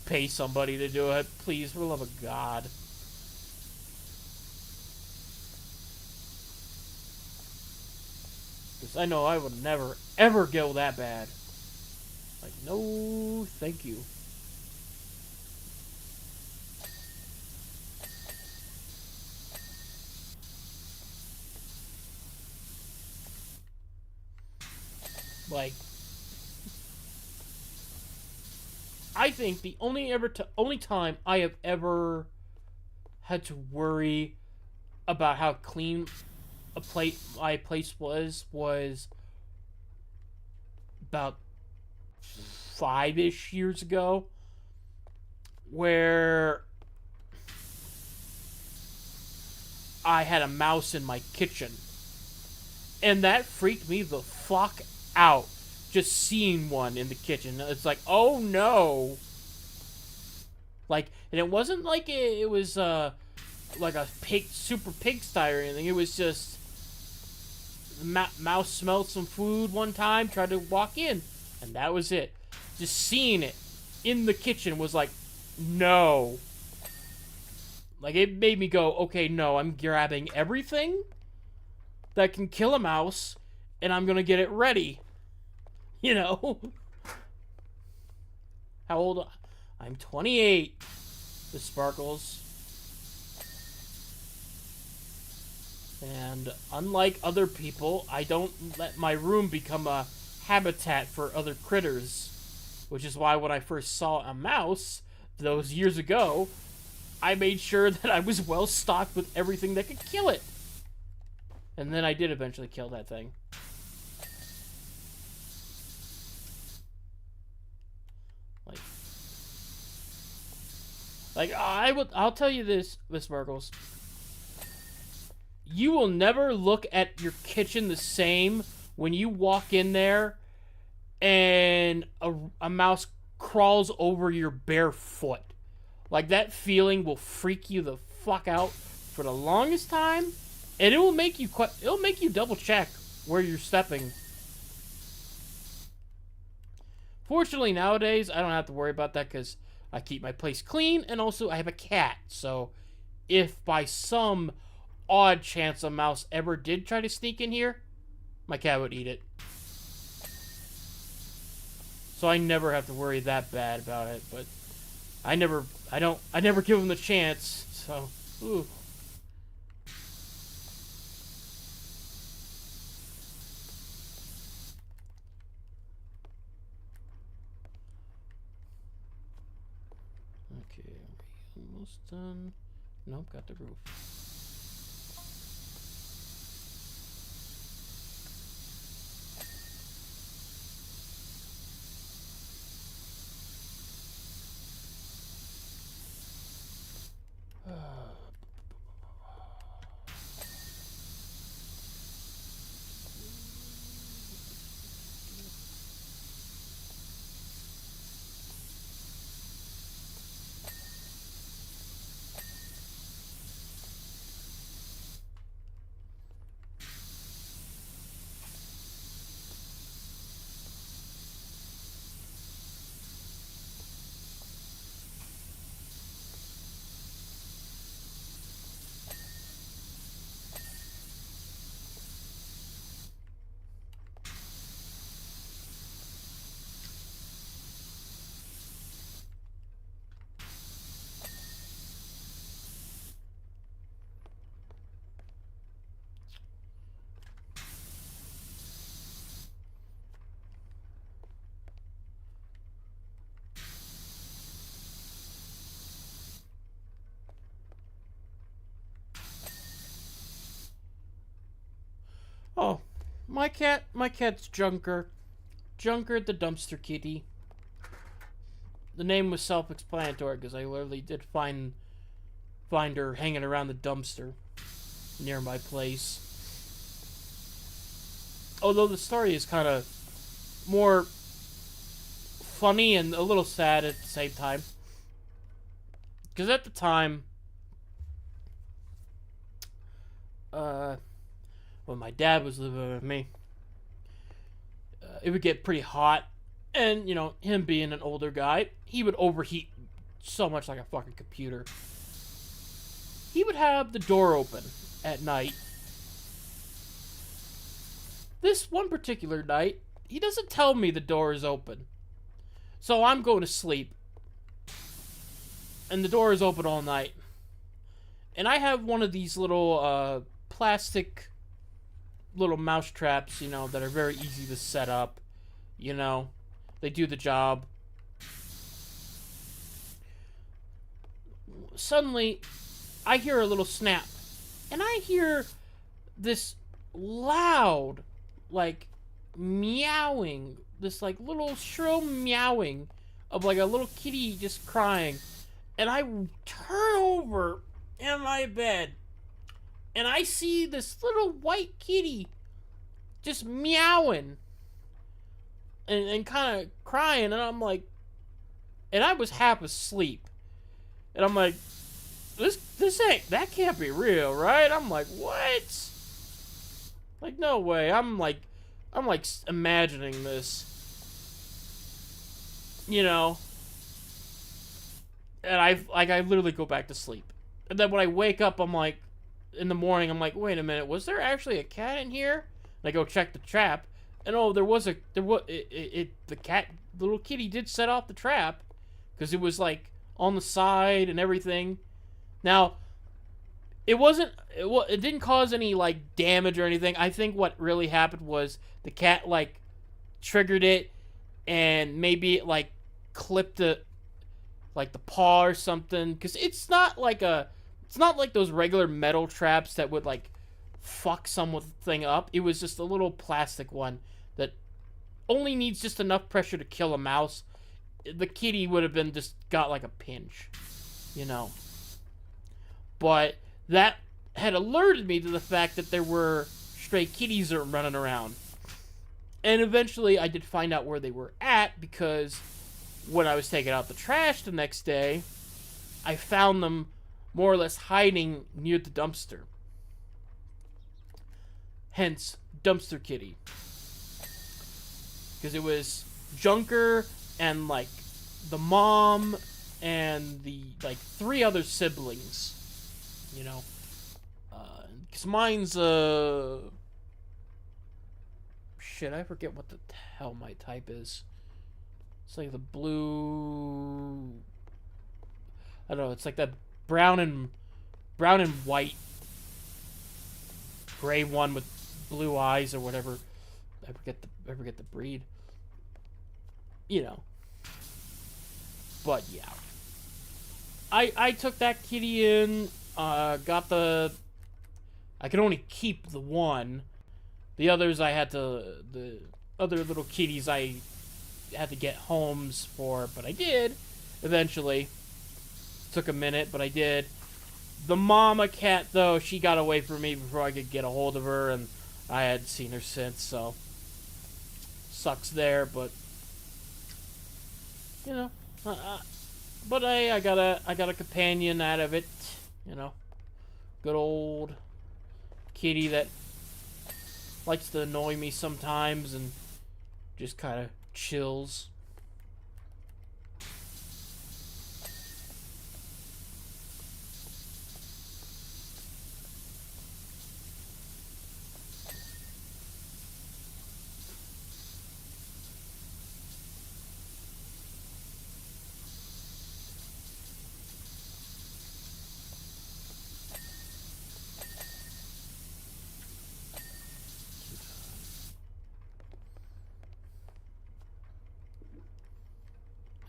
pay somebody to do it, please, for the love of God. Because I know I would never ever go that bad. Like, no, thank you. Like, I think the only time I have ever had to worry about how clean my place was about 5-ish years ago, where I had a mouse in my kitchen, and that freaked me the fuck out. Just seeing one in the kitchen, it's like, oh no. Like, and it wasn't like it was like a super pigsty or anything. It was just mouse smelled some food one time, tried to walk in, and that was it. Just seeing it in the kitchen was like, no. Like, it made me go, okay, no, I'm grabbing everything that can kill a mouse, and I'm gonna get it ready. You know? How old? I'm 28. The Sparkles. And unlike other people, I don't let my room become a habitat for other critters. Which is why when I first saw a mouse, those years ago, I made sure that I was well stocked with everything that could kill it. And then I did eventually kill that thing. Like, I'll tell you this, Miss Sparkles. You will never look at your kitchen the same when you walk in there and a mouse crawls over your bare foot. Like, that feeling will freak you the fuck out for the longest time, and it'll make you double check where you're stepping. Fortunately, nowadays, I don't have to worry about that because I keep my place clean, and also I have a cat. So if by some odd chance a mouse ever did try to sneak in here, my cat would eat it. So I never have to worry that bad about it, but I never give them the chance, so, ooh. almost done. Nope, got the roof. Oh, my cat's Junker. Junker the dumpster kitty. The name was self-explanatory because I literally did find her hanging around the dumpster near my place. Although the story is kind of more funny and a little sad at the same time. Because at the time, when my dad was living with me, it would get pretty hot. And, you know, him being an older guy, he would overheat so much like a fucking computer. He would have the door open at night. This one particular night, he doesn't tell me the door is open. So I'm going to sleep. And the door is open all night. And I have one of these little plastic little mouse traps, you know, that are very easy to set up. You know, they do the job. Suddenly, I hear a little snap. And I hear this loud, like, meowing. This, like, little shrill meowing of, like, a little kitty just crying. And I turn over in my bed. And I see this little white kitty just meowing. And kind of crying. And I'm like... And I was half asleep. And I'm like... This ain't... That can't be real, right? I'm like, what? Like, no way. I'm like imagining this. You know? And I literally go back to sleep. And then when I wake up, I'm like... In the morning, I'm like, wait a minute. Was there actually a cat in here? And I go check the trap. And oh, the little kitty did set off the trap. Because it was like on the side and everything. Now, it didn't cause any like damage or anything. I think what really happened was the cat like triggered it and maybe it like clipped the paw or something. Because it's not like those regular metal traps that would like fuck something up. It was just a little plastic one that only needs just enough pressure to kill a mouse. The kitty would have been just got like a pinch, you know. But that had alerted me to the fact that there were stray kitties running around. And eventually I did find out where they were at because when I was taking out the trash the next day, I found them more or less hiding near the dumpster. Hence, dumpster kitty. Because it was Junker and, like, the mom and the, like, 3 other siblings. You know? Because mine's, shit, I forget what the hell my type is. It's like the blue... I don't know, it's like that brown and white gray one with blue eyes or whatever. I forget the breed. You know. But yeah. I took that kitty in, got the... I could only keep the one. The others I had to... The other little kitties I had to get homes for, but I did, eventually. Took a minute, but I did. The mama cat, though, she got away from me before I could get a hold of her, and I hadn't seen her since, so... Sucks there, but... You know... but I got a companion out of it, you know. Good old kitty that likes to annoy me sometimes and just kind of chills.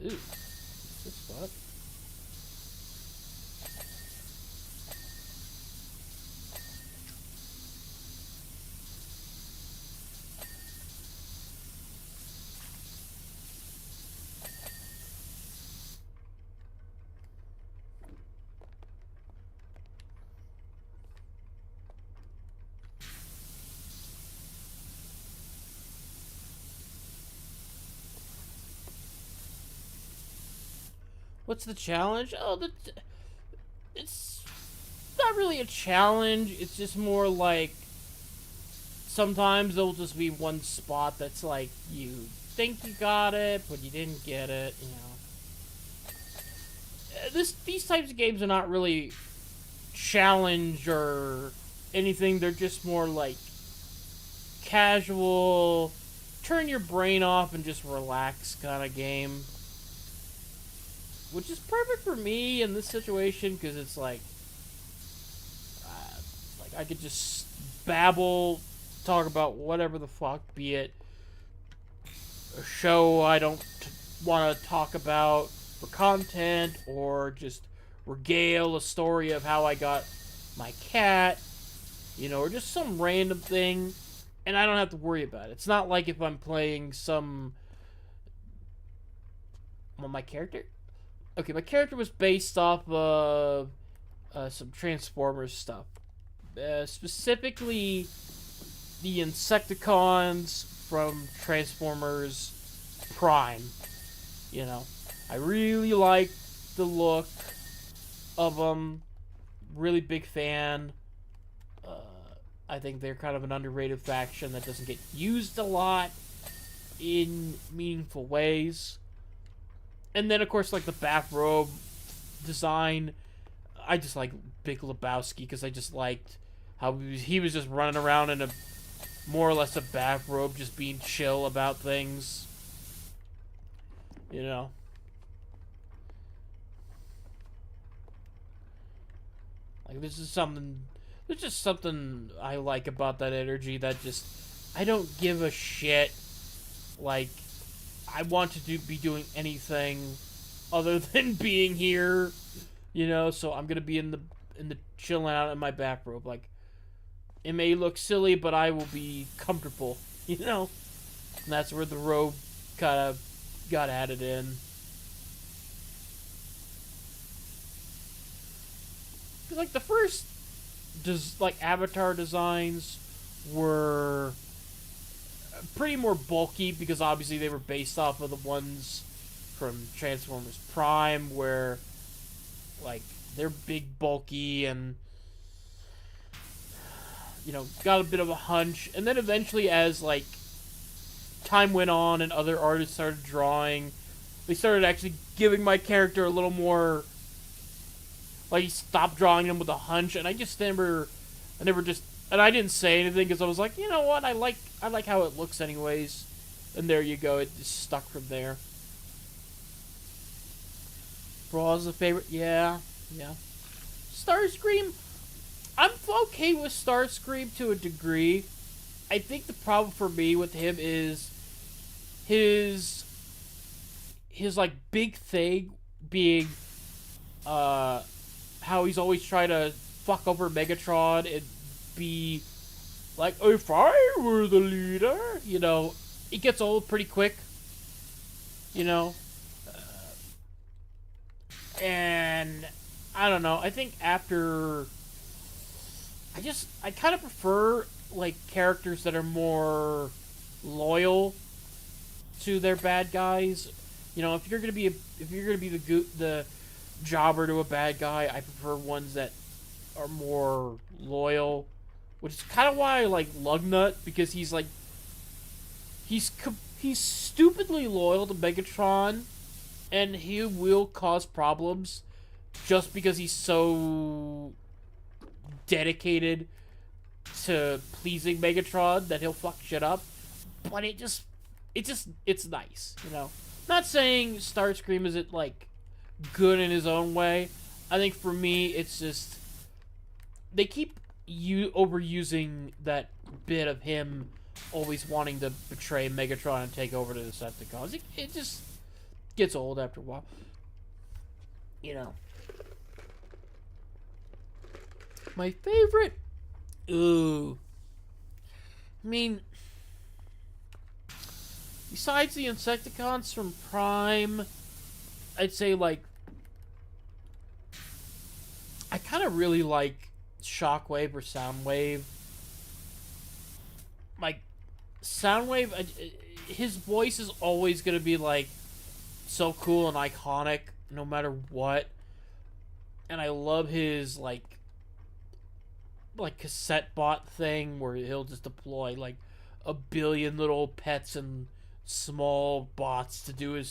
Ooh, what's this spot? What's the challenge? Oh, it's not really a challenge. It's just more like sometimes there'll just be one spot that's like you think you got it, but you didn't get it. You know, these types of games are not really challenge or anything. They're just more like casual, turn your brain off and just relax kind of game. Which is perfect for me in this situation because it's like I could just babble, talk about whatever the fuck, be it a show I don't want to talk about for content, or just regale a story of how I got my cat, you know, or just some random thing, and I don't have to worry about it. It's not like if I'm playing some... Well, my character? Okay, my character was based off of some Transformers stuff. Specifically, the Insecticons from Transformers Prime. You know, I really like the look of them. Really big fan. I think they're kind of an underrated faction that doesn't get used a lot in meaningful ways. And then, of course, like the bathrobe design, I just like Big Lebowski because I just liked how he was just running around in a more or less a bathrobe, just being chill about things. You know. Like, this is something... There's just something I like about that energy that just... I don't give a shit. Like... I want to be doing anything other than being here, you know. So I'm gonna be in the chilling out in my bathrobe. Like, it may look silly, but I will be comfortable, you know. And that's where the robe kind of got added in. Cause like the first, Avatar designs were pretty more bulky because obviously they were based off of the ones from Transformers Prime, where like they're big, bulky, and you know, got a bit of a hunch. And then eventually, as like time went on and other artists started drawing, they started actually giving my character a little more, like, he stopped drawing him with a hunch, and I didn't say anything because I was like, you know what, I like how it looks anyways. And there you go, it just stuck from there. Brawl's a favorite, yeah. Starscream, I'm okay with Starscream to a degree. I think the problem for me with him is his like big thing being uh, how he's always trying to fuck over Megatron and be like, if I were the leader, it gets old pretty quick, you know, and I don't know. I think after, I kind of prefer like characters that are more loyal to their bad guys. If you're gonna be the jobber to a bad guy, I prefer ones that are more loyal, which is kind of why I like Lugnut, because he's stupidly loyal to Megatron, and he will cause problems just because he's so dedicated to pleasing Megatron that he'll fuck shit up. But it's nice. Not saying Starscream isn't like good in his own way. I think for me, it's just they keep overusing that bit of him always wanting to betray Megatron and take over the Decepticons. It just gets old after a while. My favorite? Ooh. I mean, besides the Insecticons from Prime, I'd say, like, I kind of really like Shockwave or Soundwave. Like, Soundwave, his voice is always going to be, like, so cool and iconic no matter what. And I love his, like cassette bot thing where he'll just deploy, like, a billion little pets and small bots to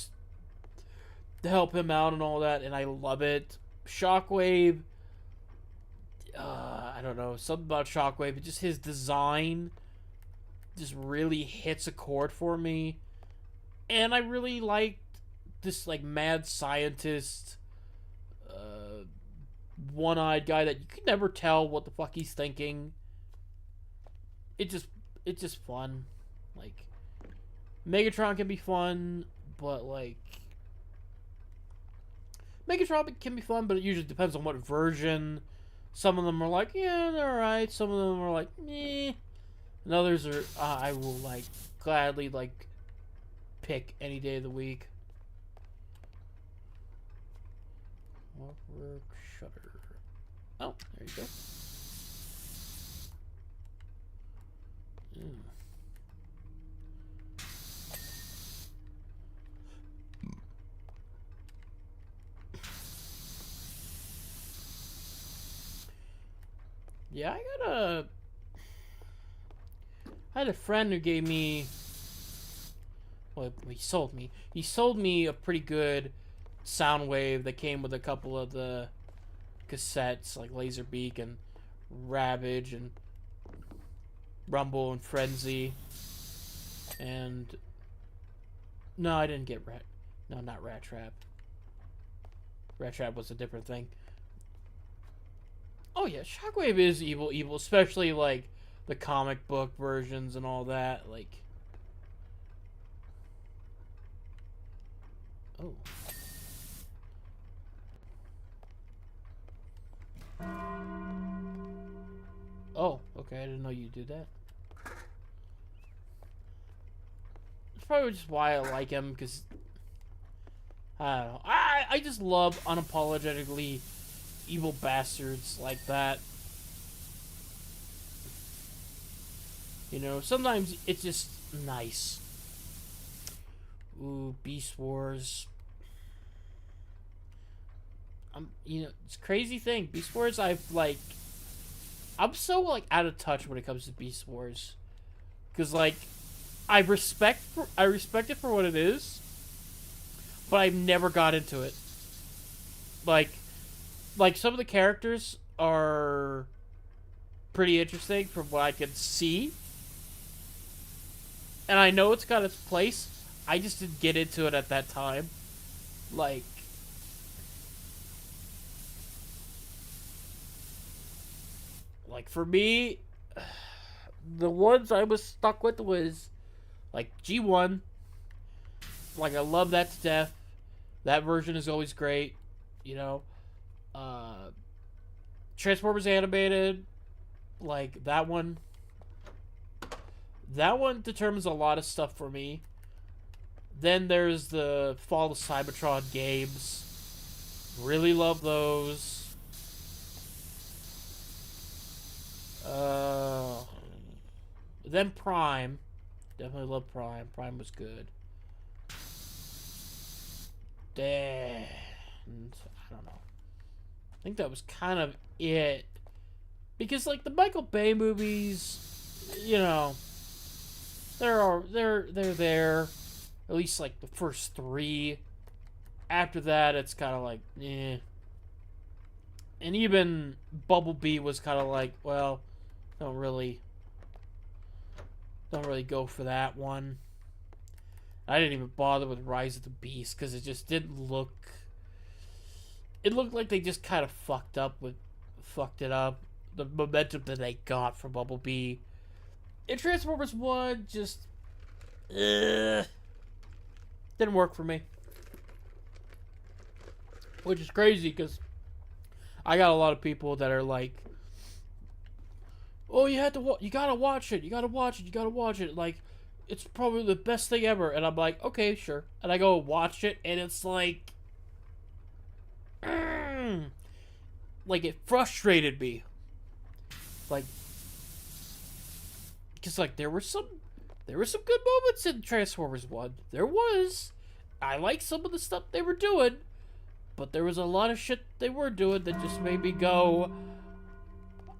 help him out and all that, and I love it. Shockwave, I don't know, something about Shockwave, just his design just really hits a chord for me. And I really liked this, like, mad scientist, one-eyed guy that you could never tell what the fuck he's thinking. It's just fun. Like, Megatron can be fun, but, like, Megatron can be fun, but it usually depends on what version. Some of them are like, yeah, they're alright. Some of them are like, eh. And others are, I will, like, gladly, like, pick any day of the week. Artwork shutter. Oh, there you go. Yeah, I had a friend who gave me, well, he sold me a pretty good Soundwave that came with a couple of the cassettes, like Laserbeak and Ravage and Rumble and Frenzy. And no, I didn't get not Rat Trap. Rat Trap was a different thing. Oh yeah, Shockwave is evil, especially like the comic book versions and all that. Like, oh. Oh, okay, I didn't know you did that. It's probably just why I like him, because I don't know. I just love unapologetically evil bastards like that. Sometimes it's just nice. Ooh, Beast Wars. It's a crazy thing. Beast Wars, I'm so, like, out of touch when it comes to Beast Wars. Because, like, I respect it for what it is, but I've never got into it. Like, some of the characters are pretty interesting from what I can see. And I know it's got its place. I just didn't get into it at that time. Like, for me, the ones I was stuck with was, like, G1. Like, I love that to death. That version is always great, Uh, Transformers animated, like that one. That one determines a lot of stuff for me. Then there's the Fall of Cybertron games. Really love those. Then Prime. Definitely love Prime. Prime was good. And I don't know. I think that was kind of it. Because like the Michael Bay movies, you know, they're there. At least like the first three. After that, it's kind of like, eh. And even Bumblebee was kind of like, well, don't really go for that one. I didn't even bother with Rise of the Beast because it just didn't look. It looked like they just kind of fucked it up. The momentum that they got from Bumblebee. And Transformers 1 just didn't work for me. Which is crazy because I got a lot of people that are like, "Oh, you gotta watch it. You gotta watch it. You gotta watch it." Like, it's probably the best thing ever. And I'm like, okay, sure. And I go watch it, and it's like, like it frustrated me. Like, because like there were some good moments in Transformers 1. There was. I like some of the stuff they were doing. But there was a lot of shit they were doing that just made me go,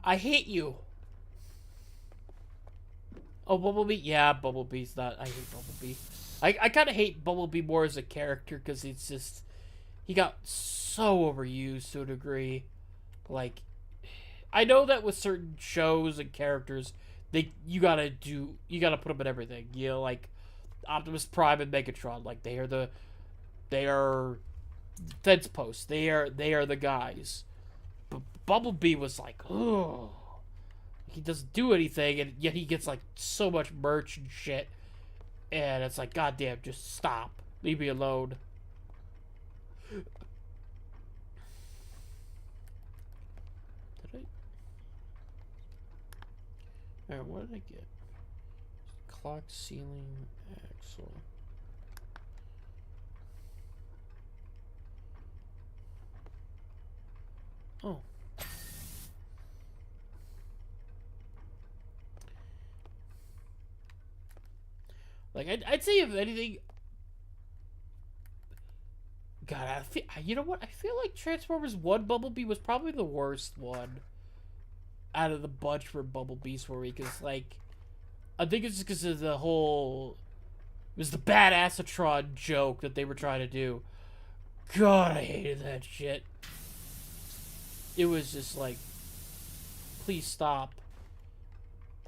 I hate you. Oh, Bumblebee? Yeah, Bumblebee's not. I hate Bumblebee. I kind of hate Bumblebee more as a character because it's just. He got so overused to a degree. Like, I know that with certain shows and characters, you gotta put them in everything. You know, like Optimus Prime and Megatron. Like, they are fence posts. They are the guys. But Bumblebee was like, oh, he doesn't do anything, and yet he gets like so much merch and shit. And it's like, goddamn, just stop, leave me alone. Did I? Alright, what did I get? Clock ceiling axle. Oh. Like, I'd say if anything... God, you know what? I feel like Transformers 1 Bumblebee was probably the worst one out of the bunch for Bumblebees for me. Because, like, I think it's just because of the whole... It was the Badassatron joke that they were trying to do. God, I hated that shit. It was just like, please stop.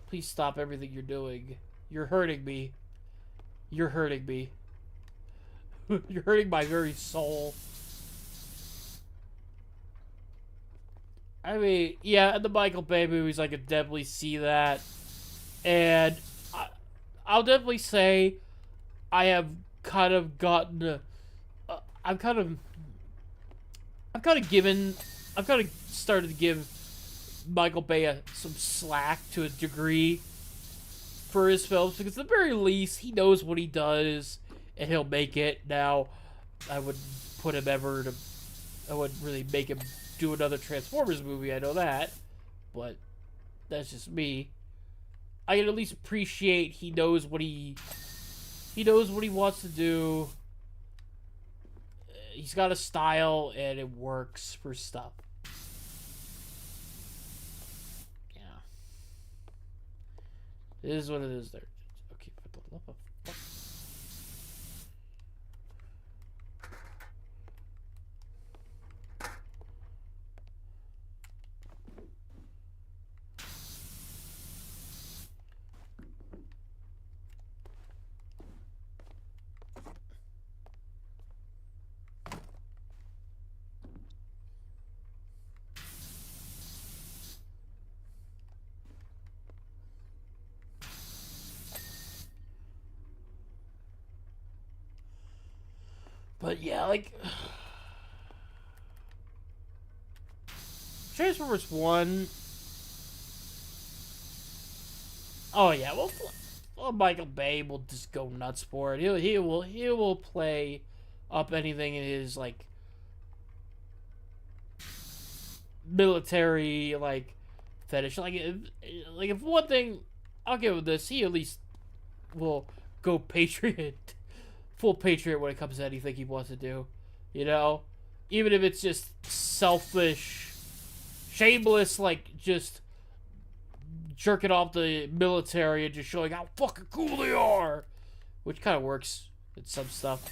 Please stop everything you're doing. You're hurting me. You're hurting me. You're hurting my very soul. I mean, yeah, in the Michael Bay movies, I could definitely see that. And I'll definitely say I have kind of gotten... I've kind of started to give Michael Bay some slack to a degree for his films, because at the very least he knows what he does and he'll make it. Now, I wouldn't really make him do another Transformers movie, I know that, but that's just me. I can at least appreciate he knows what he wants to do. He's got a style and it works for stuff. Yeah. It is what it is there. Okay, what the fuck? But yeah, like, Transformers 1. Oh, yeah. Well, Michael Bay will just go nuts for it. He will play up anything in his, like, military, like, fetish. If one thing, I'll give him this, he at least will go patriot, full patriot when it comes to anything he wants to do. You know? Even if it's just selfish, shameless, like, just jerking off the military and just showing how fucking cool they are. Which kind of works in some stuff.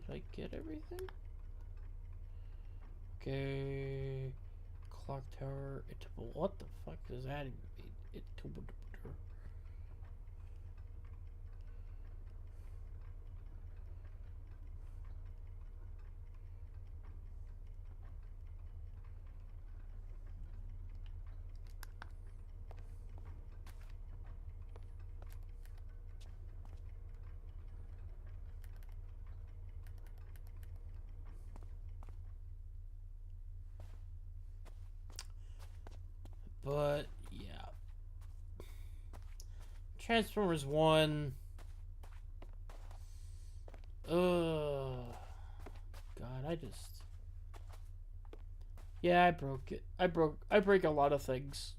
Did I get everything? Okay. Clock tower. What the fuck does that even mean? But, yeah. Transformers 1. Ugh. God, I just... Yeah, I broke it. I break a lot of things.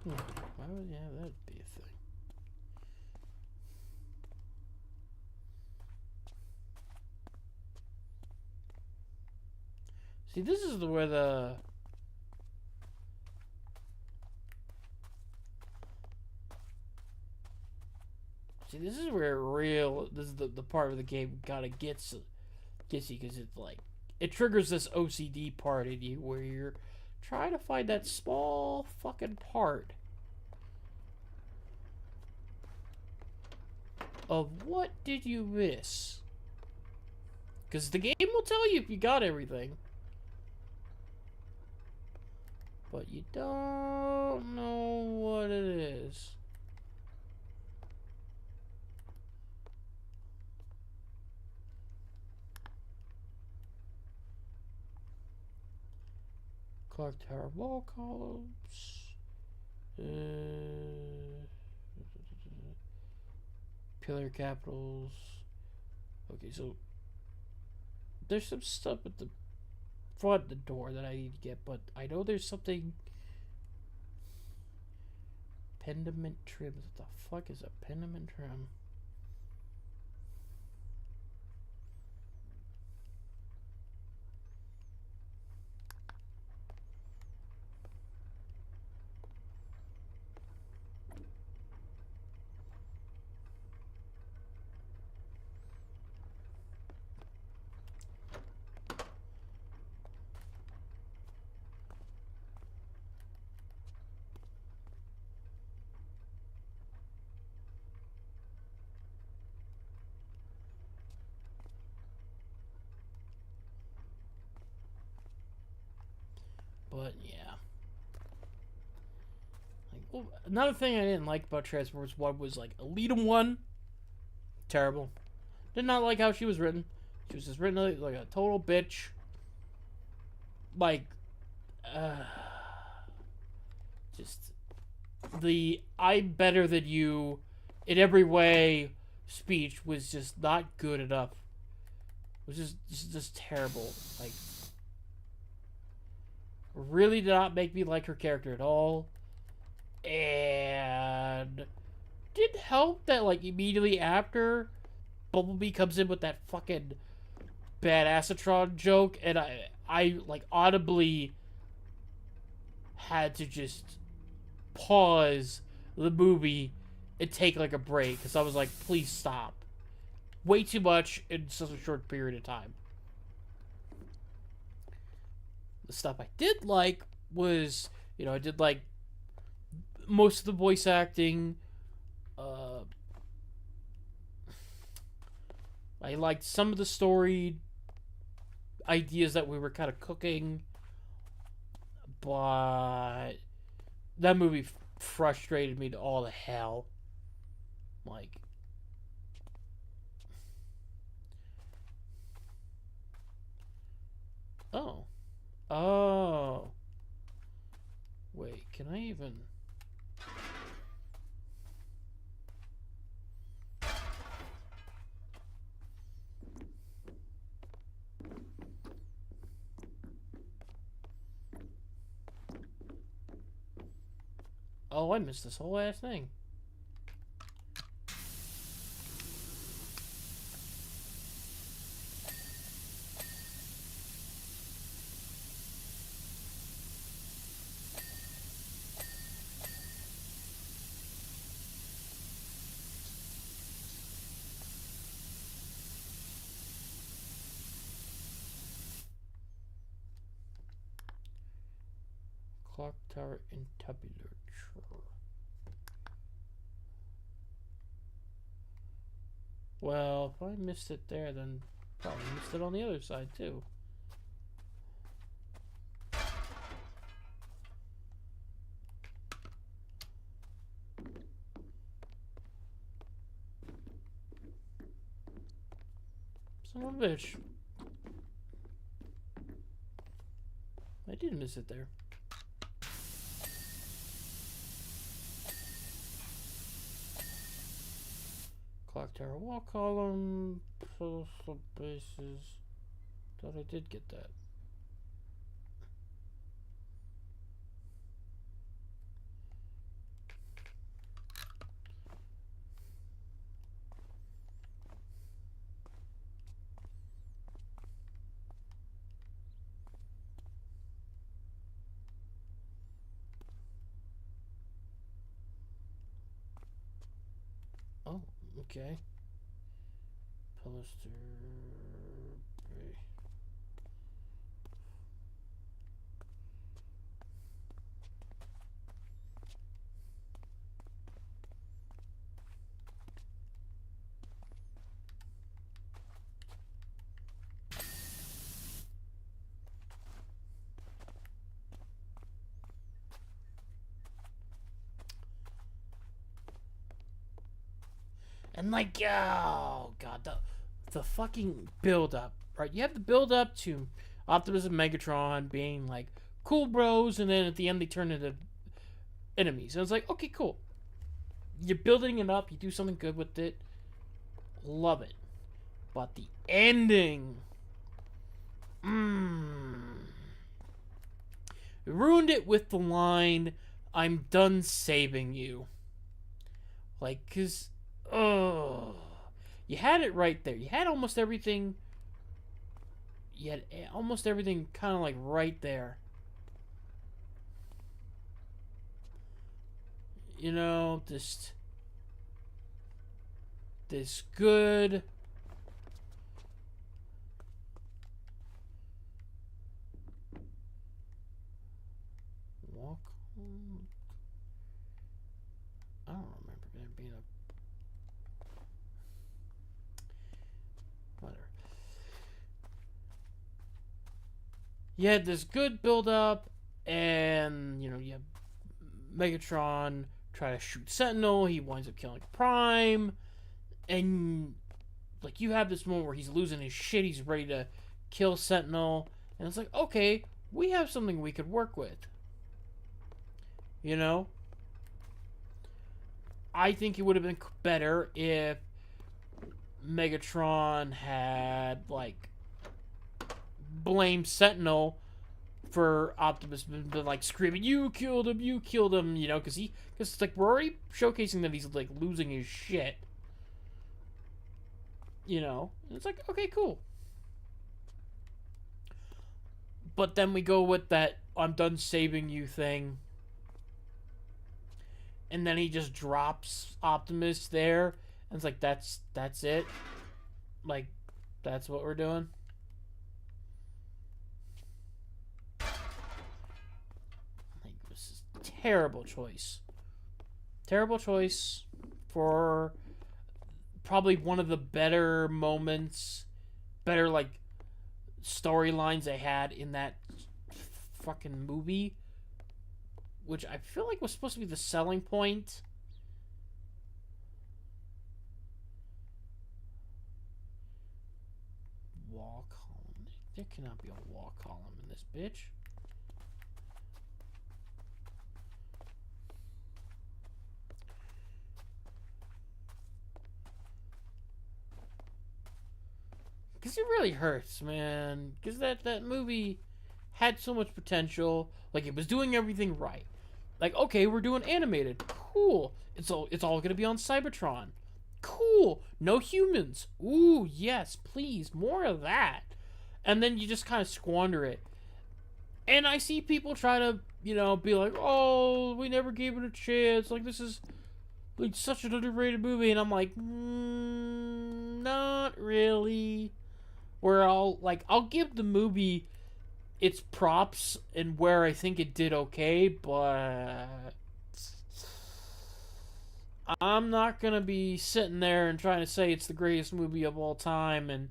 Why would you have that be a thing? See, this is where the... See, this is where this is the part of the game kind of gets you, because it's like, it triggers this OCD part in you where you're trying to find that small fucking part of what did you miss. Because the game will tell you if you got everything. But you don't know what it is. Clock tower wall columns. Pillar capitals. Okay, so there's some stuff at the front of the door that I need to get, but I know there's something. Pendament trim. What the fuck is a pendament trim? But yeah. Like, well, another thing I didn't like about Transformers 1 was like Elita 1. Terrible. Did not like how she was written. She was just written like a total bitch. Like, just the "I'm better than you" in every way speech was just not good enough. It was just terrible. Like, really did not make me like her character at all. And didn't help that, like, immediately after, Bumblebee comes in with that fucking badassatron joke, and I like audibly had to just pause the movie and take like a break, because I was like, please stop. Way too much in such a short period of time. The stuff I did like was, I did like most of the voice acting. I liked some of the story ideas that we were kind of cooking, but that movie frustrated me to all the hell. Like, oh. Oh. Wait, can I even... Oh, I missed this whole ass thing. Clock tower intabulature. Well, if I missed it there, then probably missed it on the other side too. Son of a bitch. I did miss it there. Clock tower wall column, postal bases. Thought I did get that. Oh, okay. Poster. And like, oh god, the fucking build up, right? You have the build up to Optimus and Megatron being like cool bros, and then at the end they turn into enemies. And it's like, okay, cool. You're building it up. You do something good with it. Love it. But the ending, ruined it with the line, "I'm done saving you." Like, cause, oh, you had it right there. You had almost everything. You had almost everything kind of like right there. You know, just this good. Walk home. I don't remember there being a. Whatever. You had this good build up, and you know, you have Megatron try to shoot Sentinel. He winds up killing Prime, and like you have this moment where he's losing his shit. He's ready to kill Sentinel, and it's like, okay, we have something we could work with. You know, I think it would have been better if Megatron had like blamed Sentinel for Optimus been like screaming, "You killed him! You killed him!" You know, because it's like we're already showcasing that he's like losing his shit. You know, and it's like, okay, cool. But then we go with that "I'm done saving you" thing, and then he just drops Optimus there, and it's like that's it. Like, that's what we're doing. Like, this is a terrible choice. Terrible choice for probably one of the better moments, better like storylines they had in that fucking movie. which I feel like was supposed to be the selling point. Wall column. There cannot be a wall column in this bitch. Because it really hurts, man. Because that movie had so much potential. Like, it was doing everything right. Like, okay, we're doing animated. Cool. It's all gonna be on Cybertron. Cool. No humans. Ooh, yes, please. More of that. And then you just kind of squander it. And I see people try to, be like, oh, we never gave it a chance. Like, this is like such an underrated movie. And I'm like, not really. Where I'll give the movie its props and where I think it did okay, but I'm not gonna be sitting there and trying to say it's the greatest movie of all time and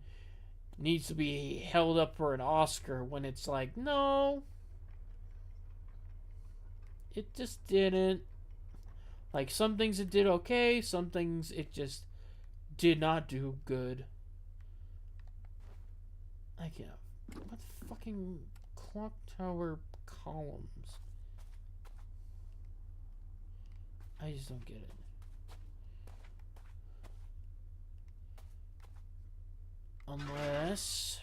needs to be held up for an Oscar when it's like, no, it just didn't. Like, some things it did okay, some things it just did not do good. I can't. What fucking clock tower columns? I just don't get it. Unless...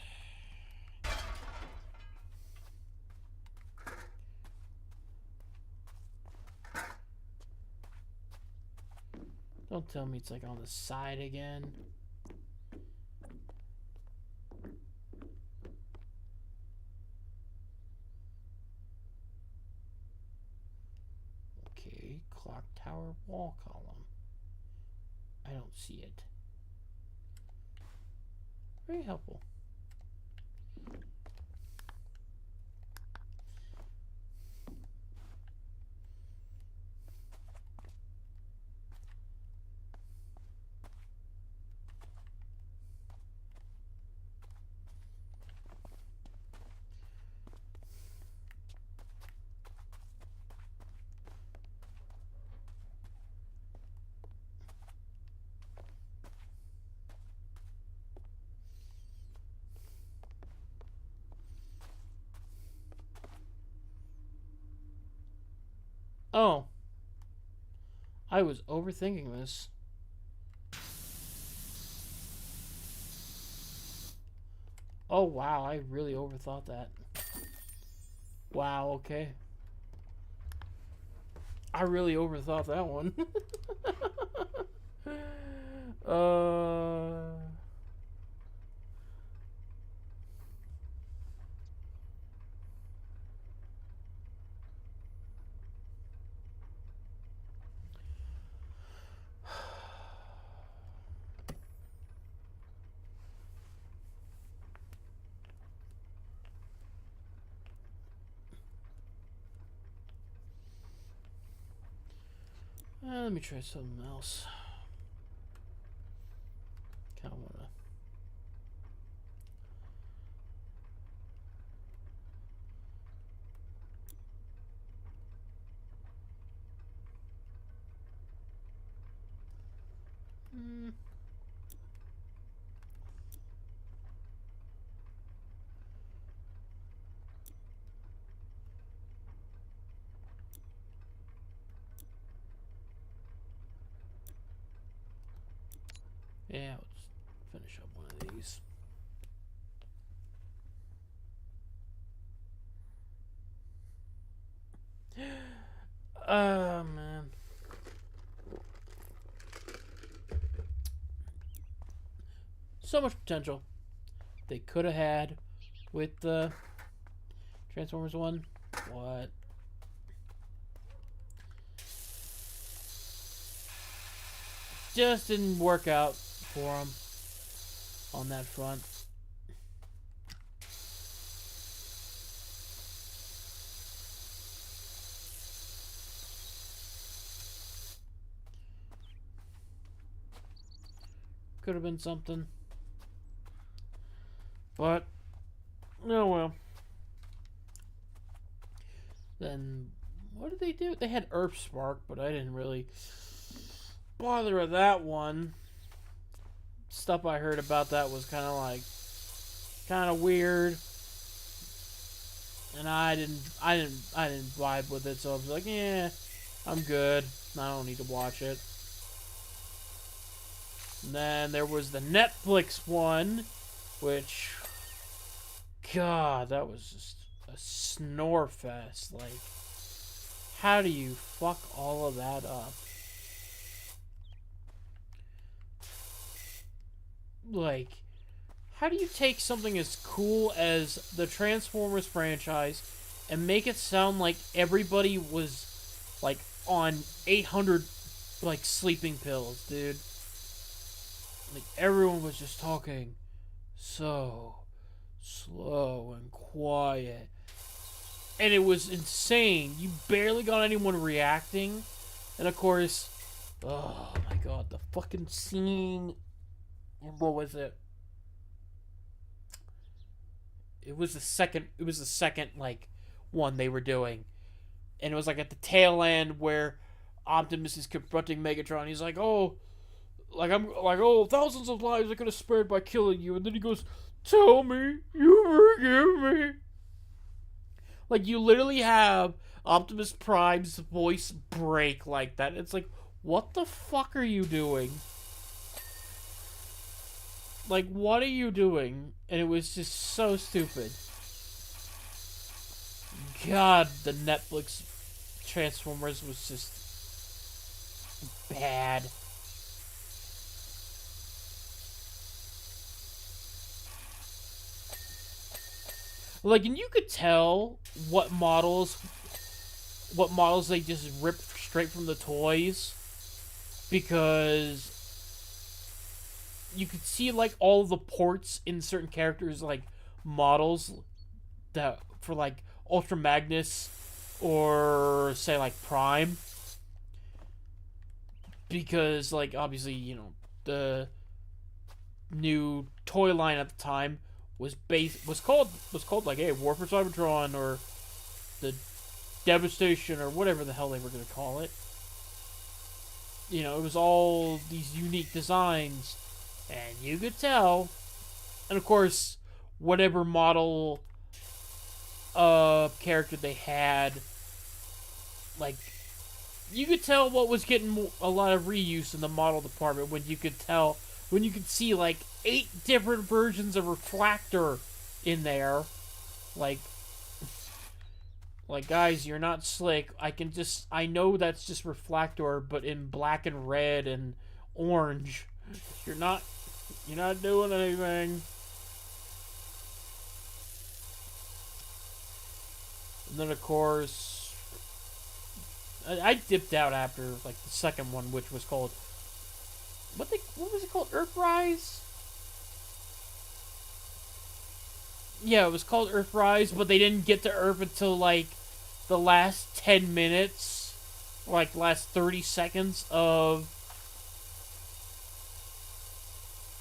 Don't tell me it's like on the side again. Okay, clock tower wall column. I don't see it. Very helpful. Oh. I was overthinking this. Oh, wow. I really overthought that. Wow, okay. I really overthought that one. uh... let me try something else. Kind of wanna. Yeah, let's finish up one of these. Oh, man. So much potential they could have had with the Transformers 1. What? Just didn't work out for them on that front. Could have been something. But, oh well. Then What did they do? They had Earth Spark, but I didn't really bother with that one. Stuff I heard about that was kind of weird, and I didn't vibe with it. So I was like, yeah, I'm good. I don't need to watch it. And then there was the Netflix one, which, God, that was just a snore fest. Like, how do you fuck all of that up? Like, how do you take something as cool as the Transformers franchise and make it sound like everybody was, like, on 800, like, sleeping pills, dude? Like, everyone was just talking so slow and quiet. And it was insane. You barely got anyone reacting. And, of course, oh, my God, the fucking scene. What was it? It was the second like one they were doing, and it was like at the tail end where Optimus is confronting Megatron. He's like, "Oh, oh, thousands of lives I could have spared by killing you," and then he goes, "Tell me you forgive me." Like, you literally have Optimus Prime's voice break like that. It's like, what the fuck are you doing? Like, what are you doing? And it was just so stupid. God, the Netflix Transformers was just bad. Like, and you could tell what models they just ripped straight from the toys, because you could see like all the ports in certain characters, like models that for like Ultra Magnus or say like Prime, because like obviously, you know, the new toy line at the time was called like, hey, War for Cybertron, or the Devastation, or whatever the hell they were gonna call it. You know, it was all these unique designs, and you could tell. And of course, whatever model character they had, like, you could tell what was getting a lot of reuse in the model department when you could see like 8 different versions of Refractor in there. Like, guys, you're not slick. I know that's just Refractor, but in black and red and orange. You're not doing anything. And then, of course, I dipped out after like the second one, which was called what was it called? Earthrise? Yeah, it was called Earthrise, but they didn't get to Earth until like the last 10 minutes, like last 30 seconds of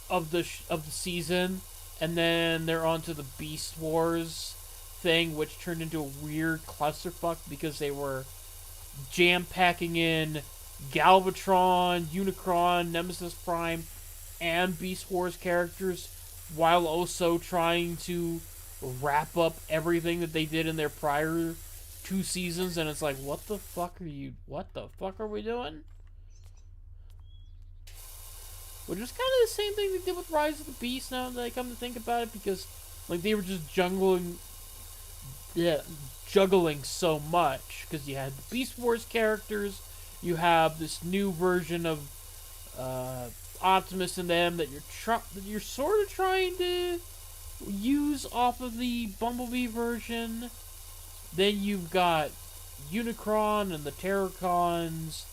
the season, and then they're on to the Beast Wars thing, which turned into a weird clusterfuck because they were jam-packing in Galvatron, Unicron, Nemesis Prime, and Beast Wars characters, while also trying to wrap up everything that they did in their prior 2 seasons, and it's like, what the fuck are we doing? Which is kind of the same thing they did with Rise of the Beast, now that I come to think about it, because like they were just juggling so much, because you had the Beast Wars characters, you have this new version of Optimus and them that you're sort of trying to use off of the Bumblebee version. Then you've got Unicron and the Terracons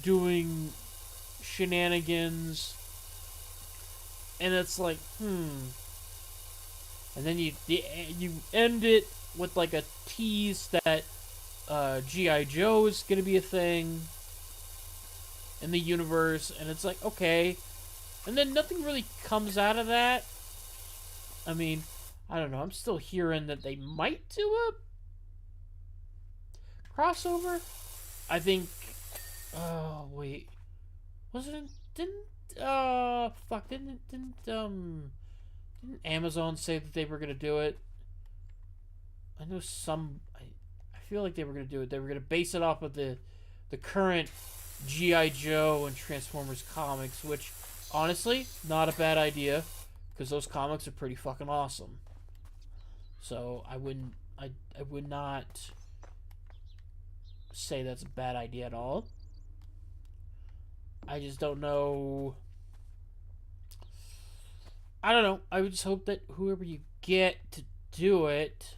doing shenanigans, and it's like, and then you end it with like a tease that G.I. Joe is gonna be a thing in the universe, and it's like, okay, and then nothing really comes out of that. I mean, I don't know, I'm still hearing that they might do a crossover. I think. Oh wait, was it? Didn't fuck? Didn't Amazon say that they were gonna do it? I know some. I feel like they were gonna do it. They were gonna base it off of the current GI Joe and Transformers comics, which honestly not a bad idea because those comics are pretty fucking awesome. So I would not say that's a bad idea at all. I just don't know. I don't know. I would just hope that whoever you get to do it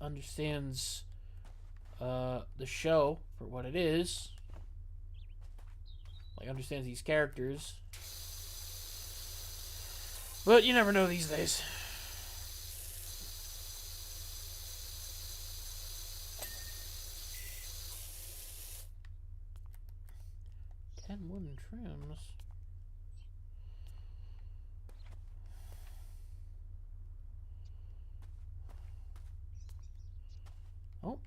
understands the show for what it is. Like, understands these characters. But you never know these days. Ten wooden trims. Oh.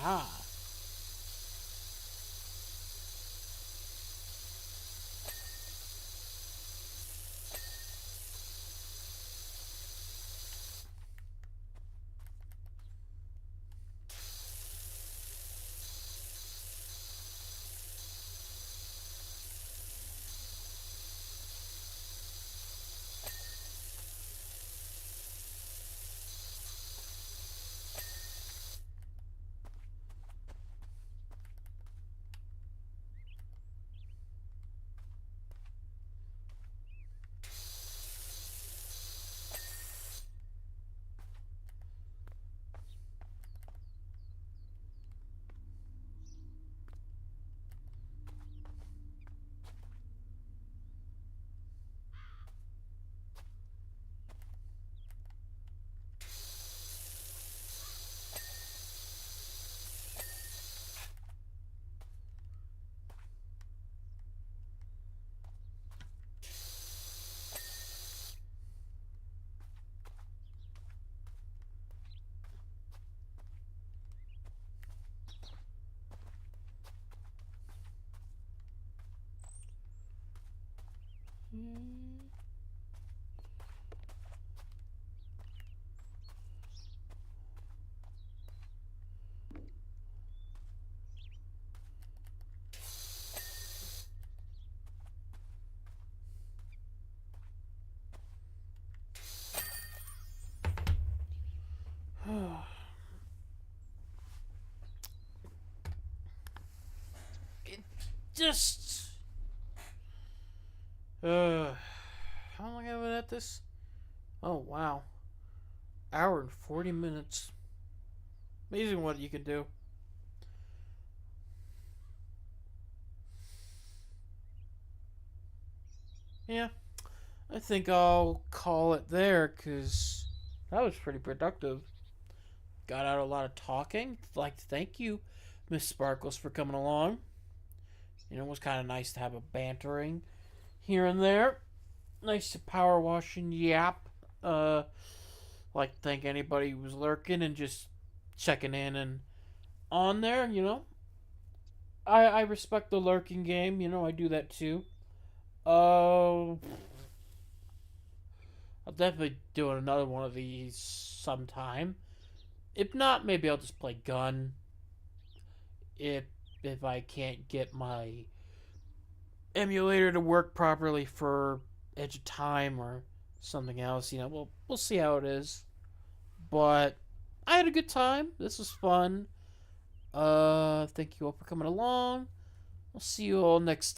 Ah. It just. How long have I been at this? Oh, wow. Hour and 40 minutes. Amazing what you can do. Yeah, I think I'll call it there because that was pretty productive. Got out a lot of talking. I'd like to thank you, Miss Sparkles, for coming along. You know, it was kind of nice to have a bantering here and there. Nice to power wash and yap. Like to thank anybody who was lurking and just checking in and on there. You know, I respect the lurking game. You know, I do that too. I'll definitely do another one of these sometime. If not, maybe I'll just play gun. If if I can't get my emulator to work properly for Edge of Time or something else, you know, we'll see how it is. But I had a good time. This was fun. Thank you all for coming along. We'll see you all next